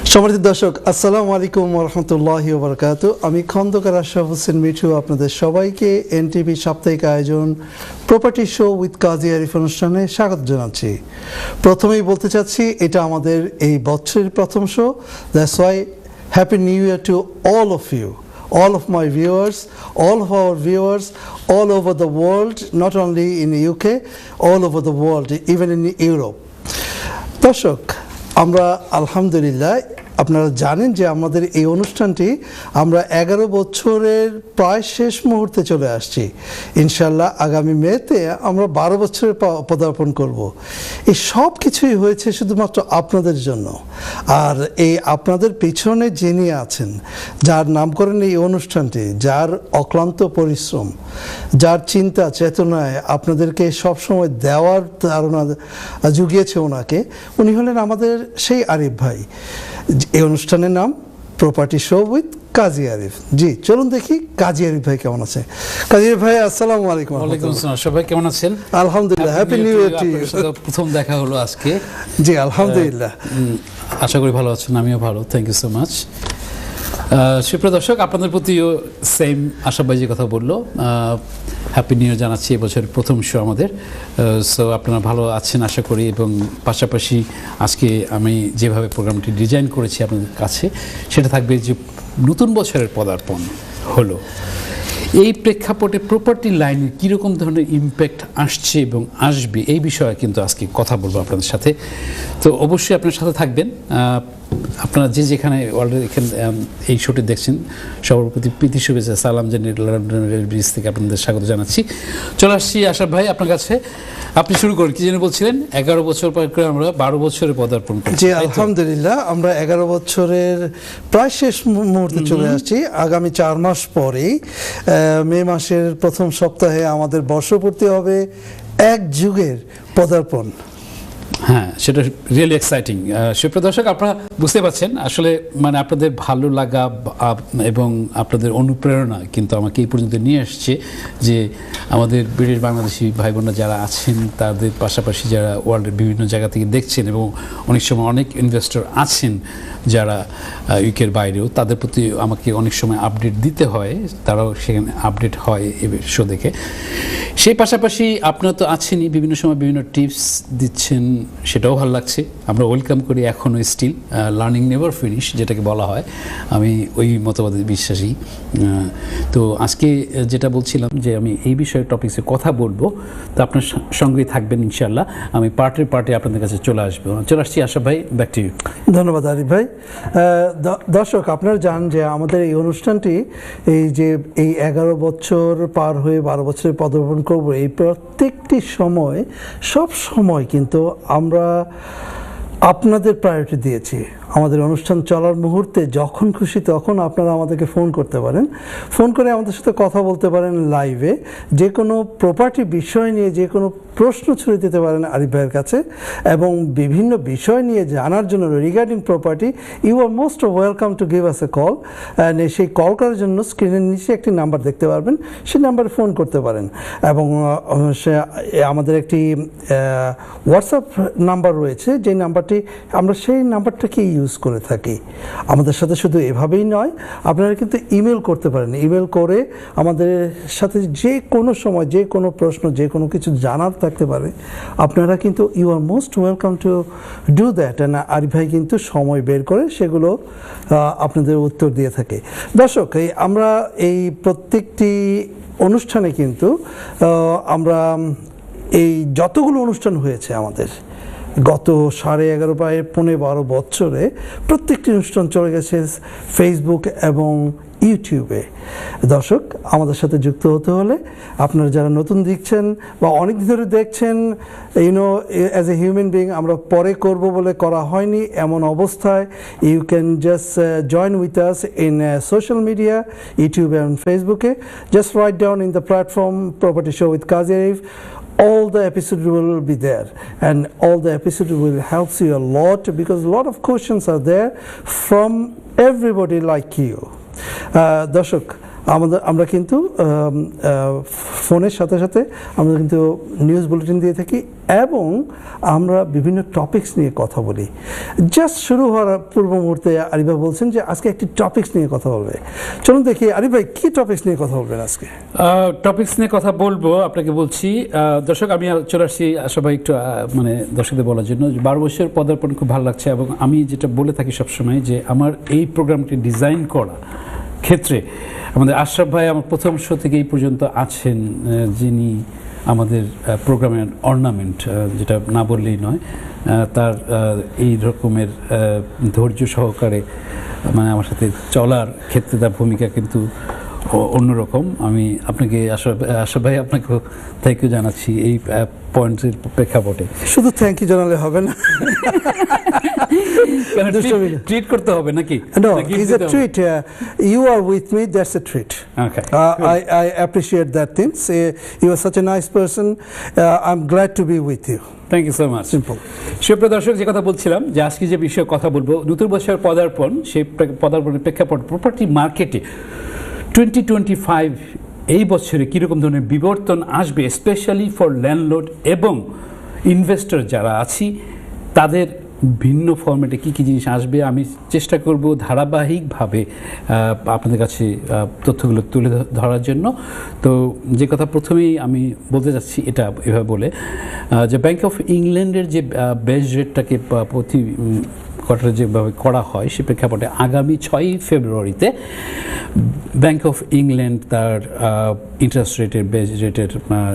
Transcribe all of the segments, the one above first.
সম্মানিত দর্শক, আসসালামু আলাইকুম ওয়া রাহমাতুল্লাহি ওয়া বারাকাতুহু। আমি খন্দকার আশরাফ হোসেন মিঠু আপনাদের সবাইকে এনটিভি সাপ্তাহিক আয়োজন property show with Kazi Arif অনুষ্ঠানে স্বাগত জানাচ্ছি। প্রথমেই বলতে চাচ্ছি, এটা আমাদের এই বছরের প্রথম show. That's why happy new year to all of you, all of my viewers, all of our viewers all over the world, not only in the UK, all over the world, even in Europe. দর্শক, আমরা আলহামদুলিল্লাহ, আপনারা জানেন যে আমাদের এই অনুষ্ঠানটি আমরা 11 বছরের প্রায় শেষ মুহূর্তে চলে আসছি। ইনশাল্লাহ আগামী মেতে আমরা 12 বছরে পদার্পণ করব। এই সব কিছুই হয়েছে শুধুমাত্র আপনাদের জন্য। আর এই আপনাদের পিছনে যিনি আছেন, যার নাম করেন এই অনুষ্ঠানটি, যার অক্লান্ত পরিশ্রম, যার চিন্তা চেতনায় আপনাদেরকে সবসময় দেওয়ার ধারণা জুগিয়েছে ওনাকে, উনি হলেন আমাদের সেই আরিফ ভাই। এই অনুষ্ঠানের নাম property show with Kazi Arif. জি, চলুন দেখি কাজী আরিফ ভাই কেমন আছে। কাজী আরিফ ভাই, আসসালামু আলাইকুম। ওয়ালাইকুম আসসালাম। সবাই কেমন আছেন? আলহামদুলিল্লাহ, happy new year to you. প্রথম দেখা হলো আজকে। জি, আলহামদুলিল্লাহ। আশা করি ভালো আছেন, আমিও ভালো, থ্যাংক ইউ সো মাচ। সুপ্রিয় দর্শক, আপনাদের প্রতিও সেম আশা ভাই যে কথা বললো, হ্যাপি নিউ ইয়ার জানাচ্ছি। এবছরের প্রথম শো আমাদের। সো আপনারা ভালো আছেন আশা করি, এবং পাশাপাশি আজকে আমি যেভাবে প্রোগ্রামটি ডিজাইন করেছি আপনাদের কাছে, সেটা থাকবে যে নতুন বছরের পদার্পণ হলো, এই প্রেক্ষাপটে প্রপার্টি লাইনের কীরকম ধরনের ইম্প্যাক্ট আসছে এবং আসবে, এই বিষয়ে কিন্তু আজকে কথা বলবো আপনাদের সাথে। তো অবশ্যই আপনার সাথে থাকবেন। আপনারা যে যেখানে ওয়ার্ল্ডের এখানে এই শোটি দেখছেন, সবার প্রতি প্রীতি শুভেচ্ছা, সালাম জানিয়ে লন্ডন রেল ব্রিজ থেকে আপনাদের স্বাগত জানাচ্ছি। চলে আসছি আশরাফ ভাই আপনার কাছে। আপনি শুরু করেন, কি যেন বলছিলেন? 11 বছর পর করে আমরা 12 বছরে পদার্পণ করছি। জি, আলহামদুলিল্লাহ, আমরা 11 বছরের প্রায় শেষ মুহূর্তে চলে আসছি। আগামী 4 মাস পরেই মে মাসের প্রথম সপ্তাহে আমাদের বর্ষপূর্তি হবে এক যুগের পদার্পণ। হ্যাঁ, সেটা রিয়েলি এক্সাইটিং। সুপ্রিয় দর্শক, আপনারা বুঝতে পারছেন আসলে মানে আপনাদের ভালো লাগা এবং আপনাদের অনুপ্রেরণা কিন্তু আমাকে এই পর্যন্ত নিয়ে আসছে যে আমাদের ব্রিটিশ বাংলাদেশি ভাই বোনরা যারা আছেন, তাদের পাশাপাশি যারা ওয়ার্ল্ডের বিভিন্ন জায়গা থেকে দেখছেন, এবং অনেক সময় অনেক ইনভেস্টর আছেন যারা ইউকের বাইরেও, তাদের প্রতি আমাকে অনেক সময় আপডেট দিতে হয়, তারাও সেখানে আপডেট হয় এই শো দেখে। সেই পাশাপাশি আপনারা তো আছেনই, বিভিন্ন সময় বিভিন্ন টিপস দিচ্ছেন, সেটাও ভালো লাগছে। আমরা ওয়েলকাম করি, এখনও স্টিল লার্নিং নেভার ফিনিশ যেটাকে বলা হয়, আমি ওই মতবাদে বিশ্বাসী। তো আজকে যেটা বলছিলাম যে আমি এই বিষয়ে টপিক্সে কথা বলবো, তো আপনার সঙ্গেই থাকবেন ইনশাল্লাহ। আমি পার্টে আপনাদের কাছে চলে আসছি। আশরাফ ভাই, ব্যাক টু ইউ। ধন্যবাদ আরিফ ভাই। দর্শক, আপনারা জানেন যে আমাদের এই অনুষ্ঠানটি এই 11 বছর পার হয়ে 12 বছরে পদার্পণ করবো, এই প্রত্যেকটি সময় সব সময় কিন্তু আমরা আপনাদের প্রায়োরিটি দিয়েছি। আমাদের অনুষ্ঠান চলার মুহূর্তে যখন খুশি তখন আপনারা আমাদেরকে ফোন করতে পারেন, ফোন করে আমাদের সাথে কথা বলতে পারেন লাইভে, যে কোনো প্রপার্টি বিষয় নিয়ে যে কোনো প্রশ্ন ছুড়ে দিতে পারেন আরিফ ভাইয়ের কাছে, এবং বিভিন্ন বিষয় নিয়ে জানার জন্য regarding property you are most welcome to give us a call. সেই কল করার জন্য স্ক্রিনের নিচে একটি নাম্বার দেখতে পারবেন, সেই নাম্বারে ফোন করতে পারেন। এবং আমাদের একটি হোয়াটসঅ্যাপ নাম্বার রয়েছে, যে নাম্বারটি আমরা সেই নাম্বারটাকে ইউজ করে থাকি। আমাদের সাথে শুধু এভাবেই নয়, আপনারা কিন্তু ইমেল করতে পারেন। ইমেল করে আমাদের সাথে যে কোনো সময় যে কোনো প্রশ্ন, যে কোনো কিছু জানার থাকতে পারে, আপনারা কিন্তু you are most welcome to do that. Arif ভাই কিন্তু সময় বের করে সেগুলো আপনাদের উত্তর দিয়ে থাকে। দর্শক, আমরা এই প্রত্যেকটি অনুষ্ঠানে কিন্তু আমরা এই যতগুলো অনুষ্ঠান হয়েছে আমাদের গত 11.5 প্রায় 12 বছরে, প্রত্যেকটি অনুষ্ঠান চলে গেছে ফেসবুক এবং ইউটিউবে। দর্শক, আমাদের সাথে যুক্ত হতে হলে আপনারা যারা নতুন দেখছেন বা অনেক ধরে দেখছেন, অ্যাজ এ হিউম্যান বিং আমরা পরে করব বলে করা হয়নি, এমন অবস্থায় you can just join with us in social media, YouTube এবং ফেসবুকে। Just write down in the platform property show with Kazi Arif. All the episodes will be there, and all the episodes will help you a lot, because a lot of questions are there from everybody like you. দর্শক, আমরা কিন্তু ফোনের সাথে সাথে আমরা কিন্তু news bulletin দিয়ে থাকি এবং আমরা বিভিন্ন টপিকস নিয়ে কথা বলি। জাস্ট শুরু হওয়ার পূর্ব মুহূর্তে আরিফ ভাই বলছেন যে আজকে একটি টপিকস নিয়ে কথা বলবে। চলুন দেখি আরিফ ভাই কি টপিকস নিয়ে কথা বলবেন আজকে। টপিকস নিয়ে কথা বলবো, আপনাকে বলছি দর্শক আমি চলে আসছি সবাই একটু মানে দর্শকদের বলার জন্য 12 বছর পদার্পণ খুব ভালো লাগছে এবং আমি যেটা বলে থাকি সবসময় যে আমার এই প্রোগ্রামটি ডিজাইন করা ক্ষেত্রে আমাদের আশরাফ ভাই আমার প্রথম শো থেকে এই পর্যন্ত আছেন, যিনি আমাদের প্রোগ্রামের অর্নামেন্ট, যেটা না বললেই নয়। তার এই রকমের ধৈর্য সহকারে মানে আমার সাথে চলার ক্ষেত্রে তার ভূমিকা কিন্তু অন্যরকম। আমি আপনাকে আশরাফ ভাই আপনাকে থ্যাংক ইউ জানাচ্ছি এই পয়েন্টের প্রেক্ষাপটে। শুধু থ্যাংক ইউ জানালে হবে না, ট্রিট করতে হবে নাকি? No, it's a treat. You are with me, that's a treat. Okay. I appreciate that things. You are such a nice person. I'm glad to be with you. Thank you so much. Simple. সুপ্রিয় দর্শক, যে কথা বলছিলাম যে আজকে যে বিষয়ে কথা বলবো, নতুন বছর পদার্পণ, সেই পদার্পণের প্রেক্ষাপট প্রপার্টি মার্কেটে 2025 এই বছরে কীরকম ধরনের বিবর্তন আসবে, স্পেশালি ফর ল্যান্ডলর্ড এবং ইনভেস্টর যারা আছি তাদের ভিন্ন ফরম্যাটে কী কী জিনিস আসবে আমি চেষ্টা করব ধারাবাহিকভাবে আপনাদের কাছে তথ্যগুলো তুলে ধরার জন্য। তো যে কথা প্রথমেই আমি বলতে যাচ্ছি এটা এভাবে বলে যে ব্যাংক অফ ইংল্যান্ডের যে বেস রেটটাকে প্রতি কোয়ার্টারে যেভাবে করা হয় সে প্রেক্ষাপটে আগামী 6ই ফেব্রুয়ারিতে ব্যাংক অফ ইংল্যান্ড তার ইন্টারেস্ট রেটের বেস রেটের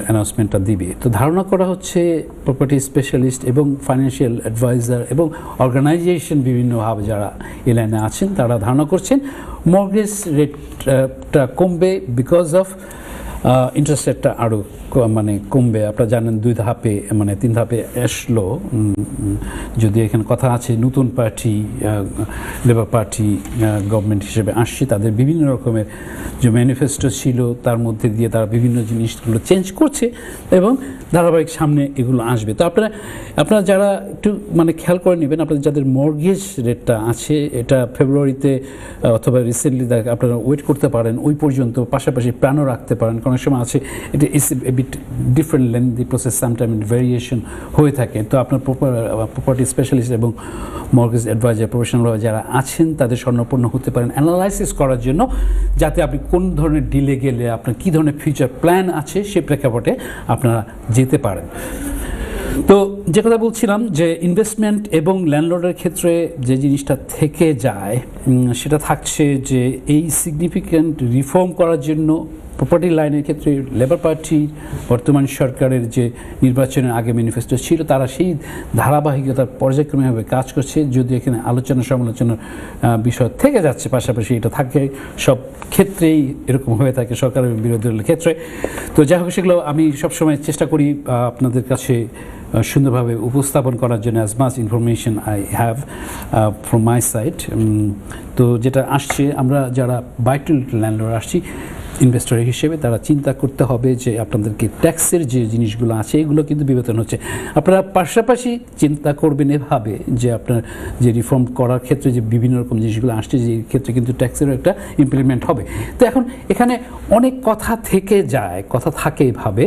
অ্যানাউন্সমেন্টটা দিবে। তো ধারণা করা হচ্ছে প্রপার্টি স্পেশালিস্ট এবং ফাইন্যান্সিয়াল অ্যাডভাইজার এবং অর্গানাইজেশন বিভিন্নভাবে যারা এই লাইনে আছেন তারা ধারণা করছেন মর্গেজ রেটটা কমবে বিকজ অফ ইন্টারেস্ট রেটটা আরও মানে কমবে। আপনারা জানেন 2 ধাপে মানে 3 ধাপে আসলো, যদি এখানে কথা আছে নতুন পার্টি লেবার পার্টি গভর্নমেন্ট হিসেবে আসছে, তাদের বিভিন্ন রকমের যে ম্যানিফেস্টো ছিল তার মধ্যে দিয়ে তারা বিভিন্ন জিনিসগুলো চেঞ্জ করছে এবং ধারাবাহিক সামনে এগুলো আসবে। তো আপনারা যারা একটু মানে খেয়াল করে নেবেন, আপনাদের যাদের মর্গেজ রেটটা আছে এটা ফেব্রুয়ারিতে অথবা রিসেন্টলি আপনারা ওয়েট করতে পারেন ওই পর্যন্ত, পাশাপাশি প্ল্যানও রাখতে পারেন। কোনো সময় আছে এটা different lengthy process, sometime variation হয়ে থাকে। তো আপনার প্রপার্টি স্পেশালিস্ট এবং মর্গেজ অ্যাডভাইজার প্রফেশনাল যারা আছেন তাদের স্বর্ণপন্ন হতে পারেন অ্যানালাইসিস করার জন্য, যাতে আপনি কোন ধরনের ডিলে গেলে আপনার কী ধরনের ফিউচার প্ল্যান আছে সে প্রেক্ষাপটে আপনারা যেতে পারেন। তো যে কথা বলছিলাম যে ইনভেস্টমেন্ট এবং ল্যান্ডলর্ডের ক্ষেত্রে যে জিনিসটা থেকে যায় সেটা থাকছে যে এই সিগনিফিক্যান্ট রিফর্ম করার জন্য প্রপার্টি লাইনের ক্ষেত্রে লেবার পার্টি বর্তমান সরকারের যে নির্বাচনের আগে ম্যানিফেস্টো ছিল তারা সেই ধারাবাহিকতার পর্যায়ক্রমেভাবে কাজ করছে। যদি এখানে আলোচনা সমালোচনার বিষয় থেকে যাচ্ছে, পাশাপাশি এটা থাকে সব ক্ষেত্রেই এরকম হয়ে থাকে সরকারের বিরোধী দলের ক্ষেত্রে। তো যাই হোক সেগুলো আমি সবসময় চেষ্টা করি আপনাদের কাছে সুন্দরভাবে উপস্থাপন করার জন্য as much information I have from my side. তো যেটা আসছে, আমরা যারা বাই টু ল্যান্ডলর্ড আসছি ইনভেস্টর হিসেবে তারা চিন্তা করতে হবে যে আপনাদেরকে ট্যাক্সের যে জিনিসগুলো আছে এগুলো কিন্তু বিবেচনা হচ্ছে। আপনারা পাশাপাশি চিন্তা করবেন এভাবে যে আপনার যে রিফর্ম করার ক্ষেত্রে যে বিভিন্ন রকম জিনিসগুলো আসছে যে ক্ষেত্রে কিন্তু ট্যাক্সেরও একটা ইমপ্লিমেন্ট হবে। তো এখন এখানে অনেক কথা থেকে যায়, কথা থাকে এভাবে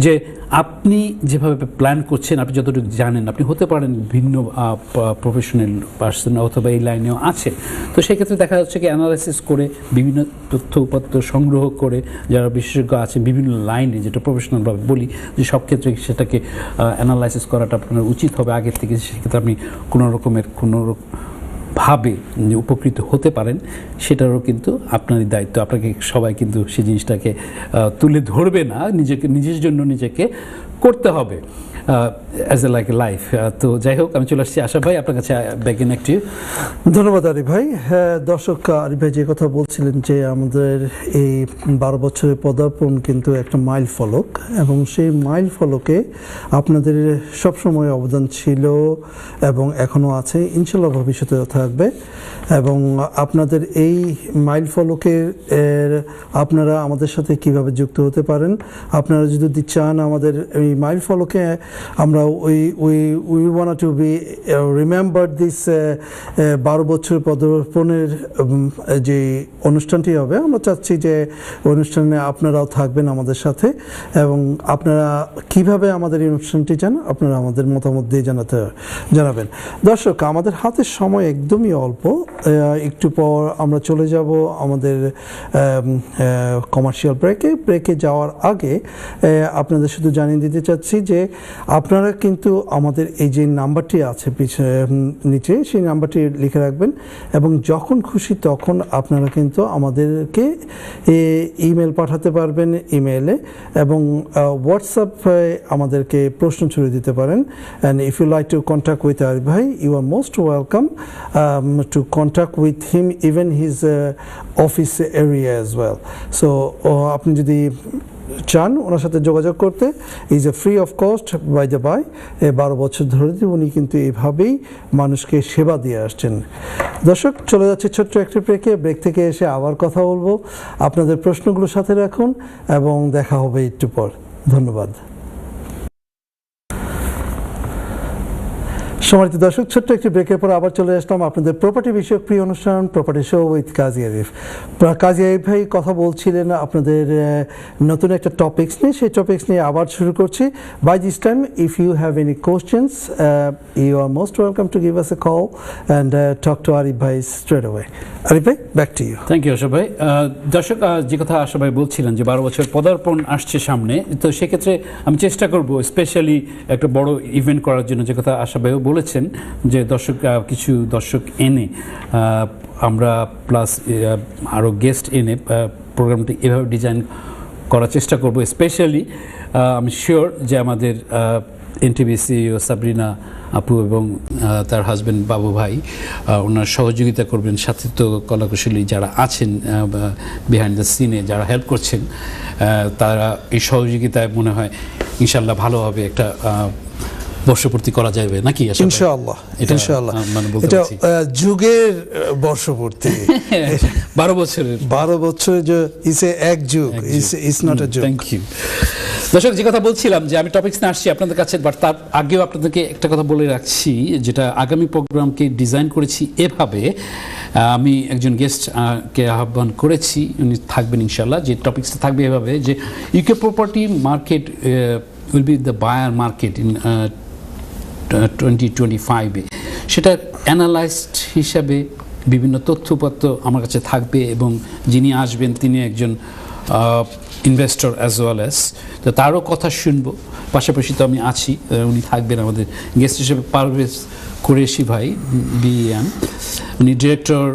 যে আপনি যেভাবে প্ল্যান করছেন, আপনি যতটুকু জানেন, আপনি হতে পারেন ভিন্ন প্রফেশনাল পার্সন অথবা এই লাইনেও আছে। তো সেক্ষেত্রে দেখা যাচ্ছে কি অ্যানালাইসিস করে বিভিন্ন তথ্য উপাত্ত সংগ্রহ করে যারা বিশেষজ্ঞ আছে বিভিন্ন লাইনে, যেটা প্রফেশনালভাবে বলি যে সব ক্ষেত্রে সেটাকে অ্যানালাইসিস করাটা আপনার উচিত হবে আগের থেকে। সেক্ষেত্রে আপনি কোনো ভাবে যে উপকৃত হতে পারেন সেটারও কিন্তু আপনারই দায়িত্ব। আপনাকে সবাই কিন্তু সেই জিনিসটাকে তুলে ধরবে না, নিজের জন্য নিজেকে করতে হবে as a like a life. তো যাই হোক আমি চলে আসছি আশরাফ ভাই আপনার কাছে ব্যাক ইন অ্যাক্টিভ। ধন্যবাদ আরিফ ভাই। দর্শক, আরিফ ভাই যে কথা বলছিলেন যে আমাদের এই 12 বছরের পদার্পণ কিন্তু একটা মাইল ফলক এবং সেই মাইল ফলকে আপনাদের সবসময় অবদান ছিল এবং এখনও আছে, ইনশাল্লাহ ভবিষ্যতেও থাকবে। এবং আপনাদের এই মাইল ফলকের আপনারা আমাদের সাথে কিভাবে যুক্ত হতে পারেন, আপনারা যদি চান আমাদের এই মাইল ফলকে আমরা we want to B remember this 12 বছর পদার্পণের যে অনুষ্ঠানটি হবে, আমরা চাচ্ছি যে অনুষ্ঠানে আপনারাও থাকবেন আমাদের সাথে, এবং আপনারা কিভাবে আমাদের এই অনুষ্ঠানটি জানেন আপনারা আমাদের মতামত দিয়ে জানাবেন। দর্শক, আমাদের হাতের সময় একদমই অল্প, একটু পর আমরা চলে যাব আমাদের কমার্শিয়াল ব্রেকে যাওয়ার আগে আপনাদের শুধু জানিয়ে দিতে চাচ্ছি যে আপনারা কিন্তু আমাদের এই যে নাম্বারটি আছে নিচে, সেই নাম্বারটি লিখে রাখবেন, এবং যখন খুশি তখন আপনারা কিন্তু আমাদেরকে ইমেল পাঠাতে পারবেন ইমেইলে, এবং হোয়াটসঅ্যাপে আমাদেরকে প্রশ্ন ছড়িয়ে দিতে পারেন। And if you like to contact with Arif ভাই, you are most welcome to contact with him, even his office area as well. So আপনি যদি চান ওনার সাথে যোগাযোগ করতে, is a free of cost by the by. 12 বছর ধরে উনি কিন্তু এইভাবেই মানুষকে সেবা দিয়ে আসছেন। দর্শক, চলে যাচ্ছে ছোট্ট একটি ব্রেক থেকে এসে আবার কথা বলবো। আপনাদের প্রশ্নগুলোর সাথে রাখুন এবং দেখা হবে একটু পর। ধন্যবাদ। সম্মানিত দর্শক, ছোট্ট একটি ব্রেকের পর আবার চলে আসলাম আপনাদের প্রপার্টি বিষয়ক প্রিয় অনুষ্ঠান property show with Kazi Arif. কাজী আরিফ ভাই কথা বলছিলেন আপনাদের নতুন একটা টপিকস নিয়ে, সেই টপিকস নিয়ে আবার শুরু করছি। By this time if you have any questions, you are most welcome to give us a call and talk to Arif ভাই স্ট্রেট অ্যাওয়ে। আরিফ ভাই, back to you. Thank you Asha ভাই। দর্শক, যে কথা আশা ভাই বলছিলেন যে 12 বছর পদার্পণ আসছে সামনে, তো সেক্ষেত্রে আমি চেষ্টা করব স্পেশালি একটা বড় ইভেন্ট করার জন্য, যে কথা আশা ভাইও বলেছেন যে কিছু দর্শক এনে আমরা প্লাস আরও গেস্ট এনে প্রোগ্রামটি এভাবে ডিজাইন করার চেষ্টা করব। স্পেশালি আমি শিওর যে আমাদের এনটিভিসি ও সাবরিনা আপু এবং তার হাজব্যান্ড বাবু ভাই ওনার সহযোগিতা করবেন, সাথে তো কলাকুশলী যারা আছেন বিহাইন্ড দ্য সিনে যারা হেল্প করছেন, তারা এই সহযোগিতায় মনে হয় ইনশাল্লাহ ভালোভাবে একটা বর্ষপূর্তি করা যাবে নাকি? ইনশাআল্লাহ, ইনশাআল্লাহ। এটা যুগের বর্ষপূর্তি, 12 বছরের যে এক যুগ, ইজ নট আ যুগ। Thank you. দর্শক, যে কথা বলছিলাম যে আমি টপিকস নিয়ে আসছি আপনাদের কাছে, বাট তার আগেও আপনাদেরকে একটা কথা বলে রাখছি, যেটা আগামী প্রোগ্রামকে ডিজাইন করেছি এভাবে। আমি একজন গেস্টকে আহ্বান করেছি, উনি থাকবেন ইনশাল্লাহ। যে টপিকসটা থাকবে এভাবে যে UK property market will be the buyer market in 2025-এ। সেটা অ্যানালাইজড হিসাবে বিভিন্ন তথ্যপত্র আমার কাছে থাকবে, এবং যিনি আসবেন তিনি একজন ইনভেস্টর অ্যাজ ওয়েল অ্যাজ, তো তারও কথা শুনবো। পাশাপাশি তো আমি আছি, উনি থাকবেন আমাদের গেস্ট হিসেবে পারভেজ কুরেশি ভাই বিএন, উনি director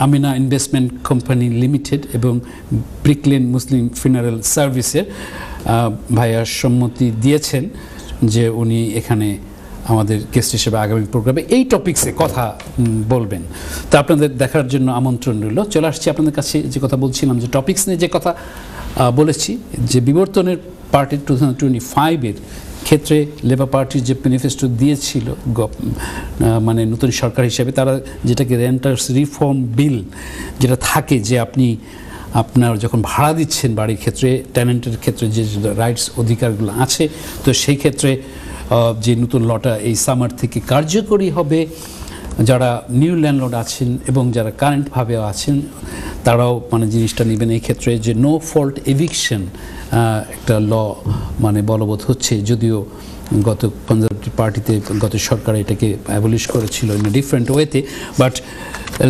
Amina investment company limited এবং ব্রিকলেন মুসলিম ফিনারেল সার্ভিসের। ভাইয়া সম্মতি দিয়েছেন যে উনি এখানে আমাদের গেস্ট হিসেবে আগামী প্রোগ্রামে এই টপিকসে কথা বলবেন। তো আপনাদের দেখার জন্য আমন্ত্রণ রইল। চলে আসছি আপনাদের কাছে, যে কথা বলছিলাম যে টপিকস নিয়ে যে কথা বলেছি, যে বিবর্তনের পার্টি 2025-এর ক্ষেত্রে লেবার পার্টির যে ম্যানিফেস্টো দিয়েছিল মানে নতুন সরকার হিসেবে, তারা যেটাকে রেন্টার্স রিফর্ম বিল যেটা থাকে, যে আপনার যখন ভাড়া দিচ্ছেন বাড়ির ক্ষেত্রে, টেনেন্টের ক্ষেত্রে যে রাইটস অধিকারগুলো আছে, তো সেই ক্ষেত্রে যে নতুন লটা এই সামার থেকে কার্যকরী হবে। যারা নিউ ল্যান্ডলর্ড আছেন এবং যারা কারেন্টভাবে আছেন তারাও মানে জিনিসটা নেবেন। এই ক্ষেত্রে যে নো ফল্ট এভিকশন একটা ল মানে বলবৎ হচ্ছে, যদিও গত কনজারভেটিভ পার্টিতে গত সরকার এটাকে অ্যাবলিশ করেছিল ইন এ ডিফারেন্ট ওয়েতে, বাট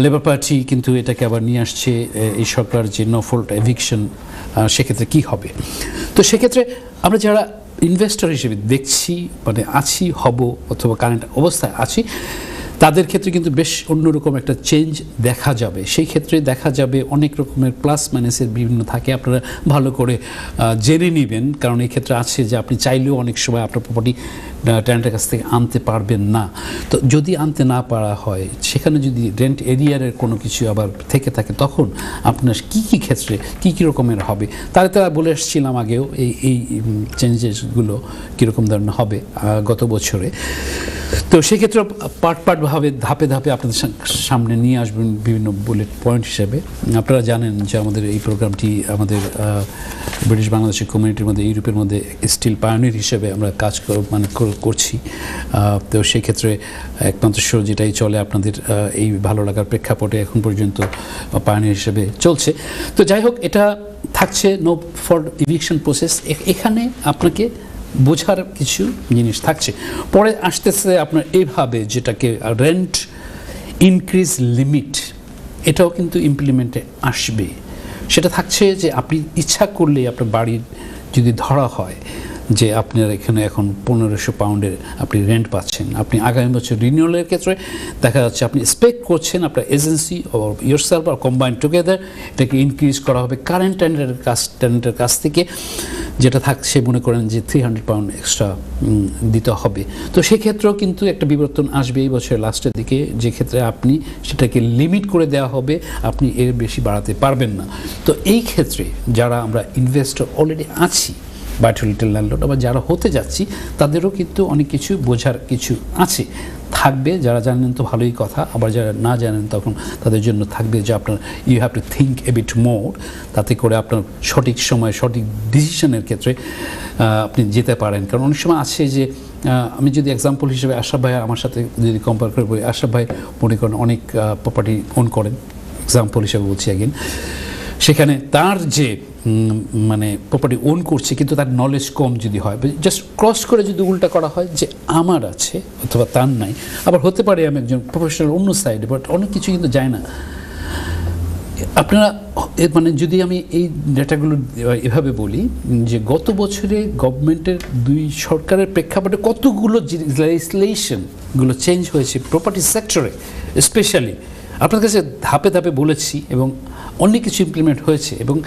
লেবার পার্টি কিন্তু এটাকে আবার নিয়ে আসছে এই সরকার, যে নো ফল্ট এভিকশন। সেক্ষেত্রে কী হবে? তো সেক্ষেত্রে আমরা যারা ইনভেস্টর হিসেবে দেখছি, মানে আছি, হব অথবা কারেন্ট অবস্থায় আছি, তাদের ক্ষেত্রে কিন্তু বেশ অন্যরকম একটা চেঞ্জ দেখা যাবে। সেই ক্ষেত্রে দেখা যাবে অনেক রকমের প্লাস মাইনাসের বিভিন্ন থাকে, আপনারা ভালো করে জেনে নেবেন। কারণ এই ক্ষেত্রে আছে যে আপনি চাইলেও অনেক সময় আপনার প্রপার্টি টেন্যান্টের কাছ থেকে আনতে পারবেন না। তো যদি আনতে না পারা হয়, সেখানে যদি রেন্ট এরিয়ারের কোনো কিছু আবার থেকে থাকে, তখন আপনার কী ক্ষেত্রে কী রকমের হবে, তারা বলে এসেছিলাম আগেও এই চেঞ্জেসগুলো কীরকম ধরনের হবে গত বছরে। তো সেক্ষেত্রে পার্টভাবে ধাপে ধাপে আপনাদের সামনে নিয়ে আসবেন বিভিন্ন বুলেট পয়েন্ট হিসেবে। আপনারা জানেন যে আমাদের এই প্রোগ্রামটি আমাদের ব্রিটিশ বাংলাদেশি কমিউনিটির মধ্যে, ইউরোপের মধ্যে স্টিল পায়োনিয়ার হিসেবে আমরা কাজ করছি। তো সেক্ষেত্রে একমাত্র শো যেটাই চলে আপনাদের এই ভালো লাগার প্রেক্ষাপটে এখন পর্যন্ত পায়োনিয়ার হিসেবে চলছে। তো যাই হোক, এটা থাকছে নো ফর ইভিকশন প্রসেস। এখানে আপনাকে বোঝার কিছু জিনিস থাকছে। পরে আসতেছে আপনার এইভাবে, যেটাকে রেন্ট ইনক্রিজ লিমিট, এটাও কিন্তু ইমপ্লিমেন্টে আসবে। সেটা থাকছে যে আপনি ইচ্ছা করলেই আপনার বাড়ির যদি ধরা হয় যে আপনার এখানে এখন 1500 পাউন্ডের আপনি রেন্ট পাচ্ছেন, আপনি আগামী বছর রিনিউয়ালের ক্ষেত্রে দেখা যাচ্ছে আপনি এক্সপেক্ট করছেন আপনার এজেন্সি ও ইয়োরসেলফ আর কম্বাইন্ড টুগেদার এটাকে ইনক্রিজ করা হবে কারেন্ট টেন্যান্টের কাছ থেকে, যেটা থাকছে মনে করেন যে 300 পাউন্ড এক্সট্রা দিতে হবে। তো সেক্ষেত্রেও কিন্তু একটা বিবর্তন আসবে এই বছরের লাস্টের দিকে, যে ক্ষেত্রে আপনি সেটাকে লিমিট করে দেওয়া হবে, আপনি এর বেশি বাড়াতে পারবেন না। তো এই ক্ষেত্রে যারা আমরা ইনভেস্টর অলরেডি আছি, বাই টু লিটল ল্যান্ডলর্ড, আবার যারা হতে যাচ্ছি, তাদেরও কিন্তু অনেক কিছু বোঝার কিছু আছে, থাকবে। যারা জানেন তো ভালোই কথা, আবার যারা না জানেন তখন তাদের জন্য থাকবে যে আপনার you have to think a bit more, তাতে করে আপনার সঠিক সময় সঠিক ডিসিশনের ক্ষেত্রে আপনি যেতে পারেন। কারণ অনেক সময় আছে যে আমি যদি এক্সাম্পল হিসেবে আশরাফ ভাই আমার সাথে যদি কম্পেয়ার করে বলি, আশরাফ ভাই মনে করেন অনেক প্রপার্টি ওন করেন, এক্সাম্পল হিসেবে বলছি অ্যাগেন, সেখানে তার যে মানে প্রপার্টি ওন করছে কিন্তু তার নলেজ কম যদি হয়, জাস্ট ক্রস করে যদি উল্টা করা হয় যে আমার আছে অথবা তার নাই, আবার হতে পারে আমি একজন প্রফেশনাল অন্য সাইডে, বাট অনেক কিছু কিন্তু যায় না। আপনারা মানে যদি আমি এই ডেটাগুলো এভাবে বলি যে গত বছরে গভর্নমেন্টের দুই সরকারের প্রেক্ষাপটে কতগুলো লেজিসলেশনগুলো চেঞ্জ হয়েছে প্রপার্টি সেক্টরে স্পেশালি, আপনার কাছে ধাপে ধাপে বলেছি এবং অনেক কিছু ইমপ্লিমেন্ট হয়েছে, এবং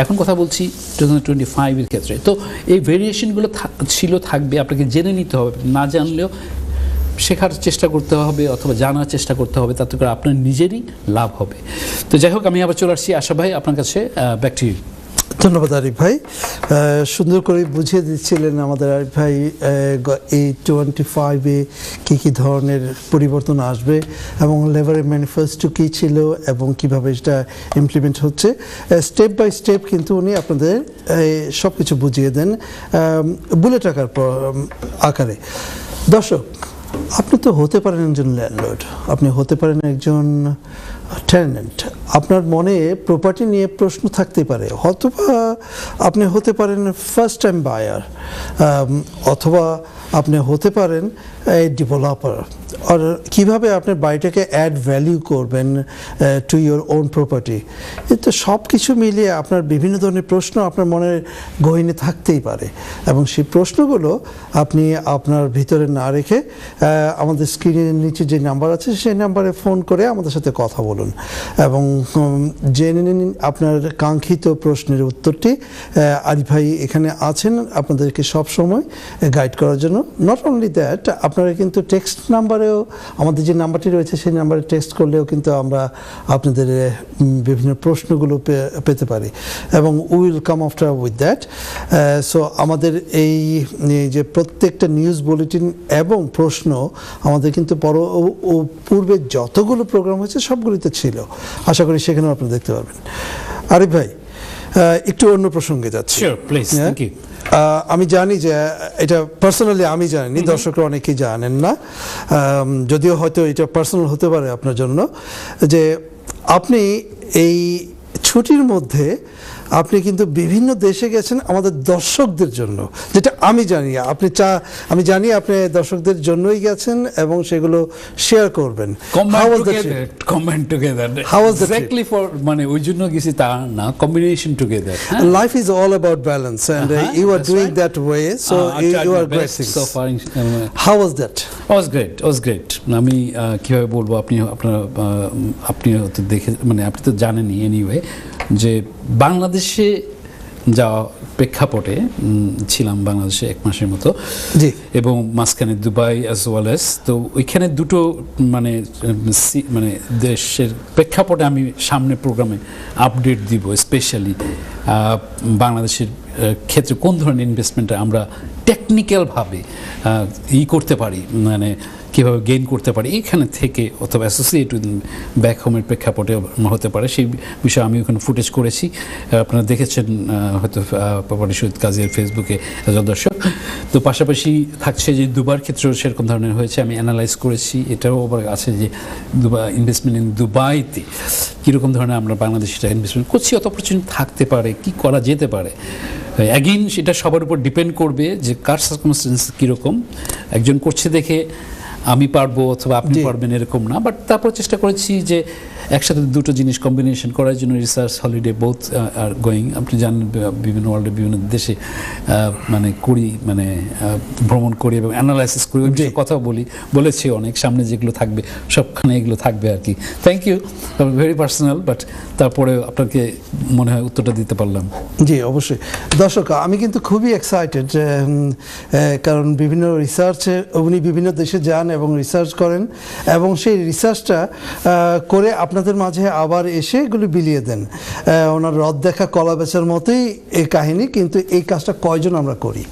এখন কথা বলছি 2025-এর ক্ষেত্রে। তো এই ভেরিয়েশনগুলো থাকবে, আপনাকে জেনে নিতে হবে, না জানলেও শেখার চেষ্টা করতে হবে অথবা জানার চেষ্টা করতে হবে, তাতে করে আপনার নিজেরই লাভ হবে। তো যাই হোক, আমি আবার চলে আসছি আশরাফ ভাই আপনার কাছে, ব্যাক টু ইউ। ধন্যবাদ আরিফ ভাই, সুন্দর করে বুঝিয়ে দিচ্ছিলেন আমাদের আরিফ ভাই এই 25-এ কী ধরনের পরিবর্তন আসবে এবং লেবারের ম্যানিফেস্টো কী ছিল এবং কিভাবে এটা ইমপ্লিমেন্ট হচ্ছে, স্টেপ বাই স্টেপ কিন্তু উনি আপনাদের সব কিছু বুঝিয়ে দেন বুলেট আকারে। দর্শক, আপনি তো হতে পারেন একজন ল্যান্ডলর্ড, আপনি হতে পারেন একজন টেনেন্ট, আপনার মনে প্রপার্টি নিয়ে প্রশ্ন থাকতে পারে, অথবা আপনি হতে পারেন ফার্স্ট টাইম বায়ার, অথবা আপনি হতে পারেন এই ডেভেলপার, আর কীভাবে আপনার বাড়িটাকে অ্যাড ভ্যালিউ করবেন টু ইয়োর ওন প্রপার্টি। তো সব কিছু মিলিয়ে আপনার বিভিন্ন ধরনের প্রশ্ন আপনার মনের গহীনে থাকতেই পারে, এবং সেই প্রশ্নগুলো আপনি আপনার ভিতরে না রেখে আমাদের স্ক্রিনের নিচে যে নাম্বার আছে সেই নাম্বারে ফোন করে আমাদের সাথে কথা বলুন এবং জেনে নিন আপনার কাঙ্ক্ষিত প্রশ্নের উত্তরটি। আরিফ ভাই এখানে আছেন আপনাদেরকে সব সময় গাইড করার জন্য। নট অনলি দ্যাট, আপনারা কিন্তু টেক্সট নাম্বারেও, আমাদের যে নাম্বারটি রয়েছে সেই নাম্বারে টেক্সট করলেও কিন্তু আমরা আপনাদের বিভিন্ন প্রশ্নগুলো পেতে পারি, এবং will come after with that. So আমাদের এই যে প্রত্যেকটা নিউজ বুলেটিন এবং প্রশ্ন আমাদের কিন্তু পূর্বে যতগুলো প্রোগ্রাম হয়েছে সবগুলিতে ছিল, আশা করি সেখানেও আপনারা দেখতে পারবেন। আরিফ ভাই, একটু অন্য প্রসঙ্গে যাচ্ছি। আমি জানি যে এটা পার্সোনালি আমি জানি, দর্শকরা অনেকেই জানেন না, যদিও হয়তো এটা পার্সোনাল হতে পারে আপনার জন্য, যে আপনি এই ছুটির মধ্যে আপনি কিন্তু বিভিন্ন দেশে গেছেন আমাদের দর্শকদের জন্য, যেটা আমি জানি আমি জানি আপনি দর্শকদের জন্যই গেছেন এবং সেগুলো শেয়ার করবেন। মানে ওই জন্য গেছি তা না, combination together. Life is all about balance and you are doing that way, so you are great things. How was that? Was great. আমি কিভাবে বলবো, আপনি তো দেখে, মানে আপনি তো জানেনই এনিওয়ে, যে বাংলাদেশে যাওয়া প্রেক্ষাপটে ছিলাম বাংলাদেশে 1 মাসের মতো, জি এবং মাঝখানে দুবাই অ্যাজ ওয়েল এস। তো ওইখানে দুটো মানে মানে দেশের প্রেক্ষাপটে আমি সামনে প্রোগ্রামে আপডেট দিব, স্পেশালি বাংলাদেশের ক্ষেত্রে কোন ধরনের ইনভেস্টমেন্টে আমরা টেকনিক্যালভাবে করতে পারি, মানে কীভাবে গেইন করতে পারি এখানে থেকে, অথবা অ্যাসোসিয়েট উইথ ব্যাক হোমের প্রেক্ষাপটে হতে পারে, সেই বিষয়ে আমি ওখানে ফুটেজ করেছি। আপনারা দেখেছেন হয়তো প্রপার্টি শহীদ কাজীর ফেসবুকে দর্শক। তো পাশাপাশি থাকছে যে দুবার ক্ষেত্রেও সেরকম ধরনের হয়েছে, আমি অ্যানালাইজ করেছি। এটাও আবার আছে যে ইনভেস্টমেন্ট ইন দুবাইতে কীরকম ধরনের আমরা বাংলাদেশিরা ইনভেস্টমেন্ট করছি, অত অপরচুনিটি থাকতে পারে, কি করা যেতে পারে। অ্যাগেইন সেটা সবার উপর ডিপেন্ড করবে যে কার সার্কামস্টেন্স কীরকম। একজন করছে দেখে আমি পারবো অথবা আপনি পারবেন এরকম না, বাট তারপর চেষ্টা করেছি যে একসাথে দুটো জিনিস কম্বিনেশন করার জন্য। Research holiday both are going, আপনি জানেন বিভিন্ন ওয়ার্ল্ডের বিভিন্ন দেশে মানে করি, মানে ভ্রমণ করি এবং অ্যানালাইসিস করি, ওই বিষয়ে কথা বলেছি অনেক। সামনে যেগুলো থাকবে সবখানে এগুলো থাকবে আর কি। Thank you, very personal, but তারপরে আপনাকে মনে হয় উত্তরটা দিতে পারলাম। জি অবশ্যই। দর্শক, আমি কিন্তু খুবই এক্সাইটেড, কারণ বিভিন্ন রিসার্চে উনি বিভিন্ন দেশে যান এবং রিসার্চ করেন, এবং সেই রিসার্চটা করে আপনাদের মাঝে আবার এসে এগুলি বিলিয়ে দেন। ওনার রদ দেখা কলা বেচার মতোই এই কাহিনী, কিন্তু এই কাজটা কয়জন আমরা করি?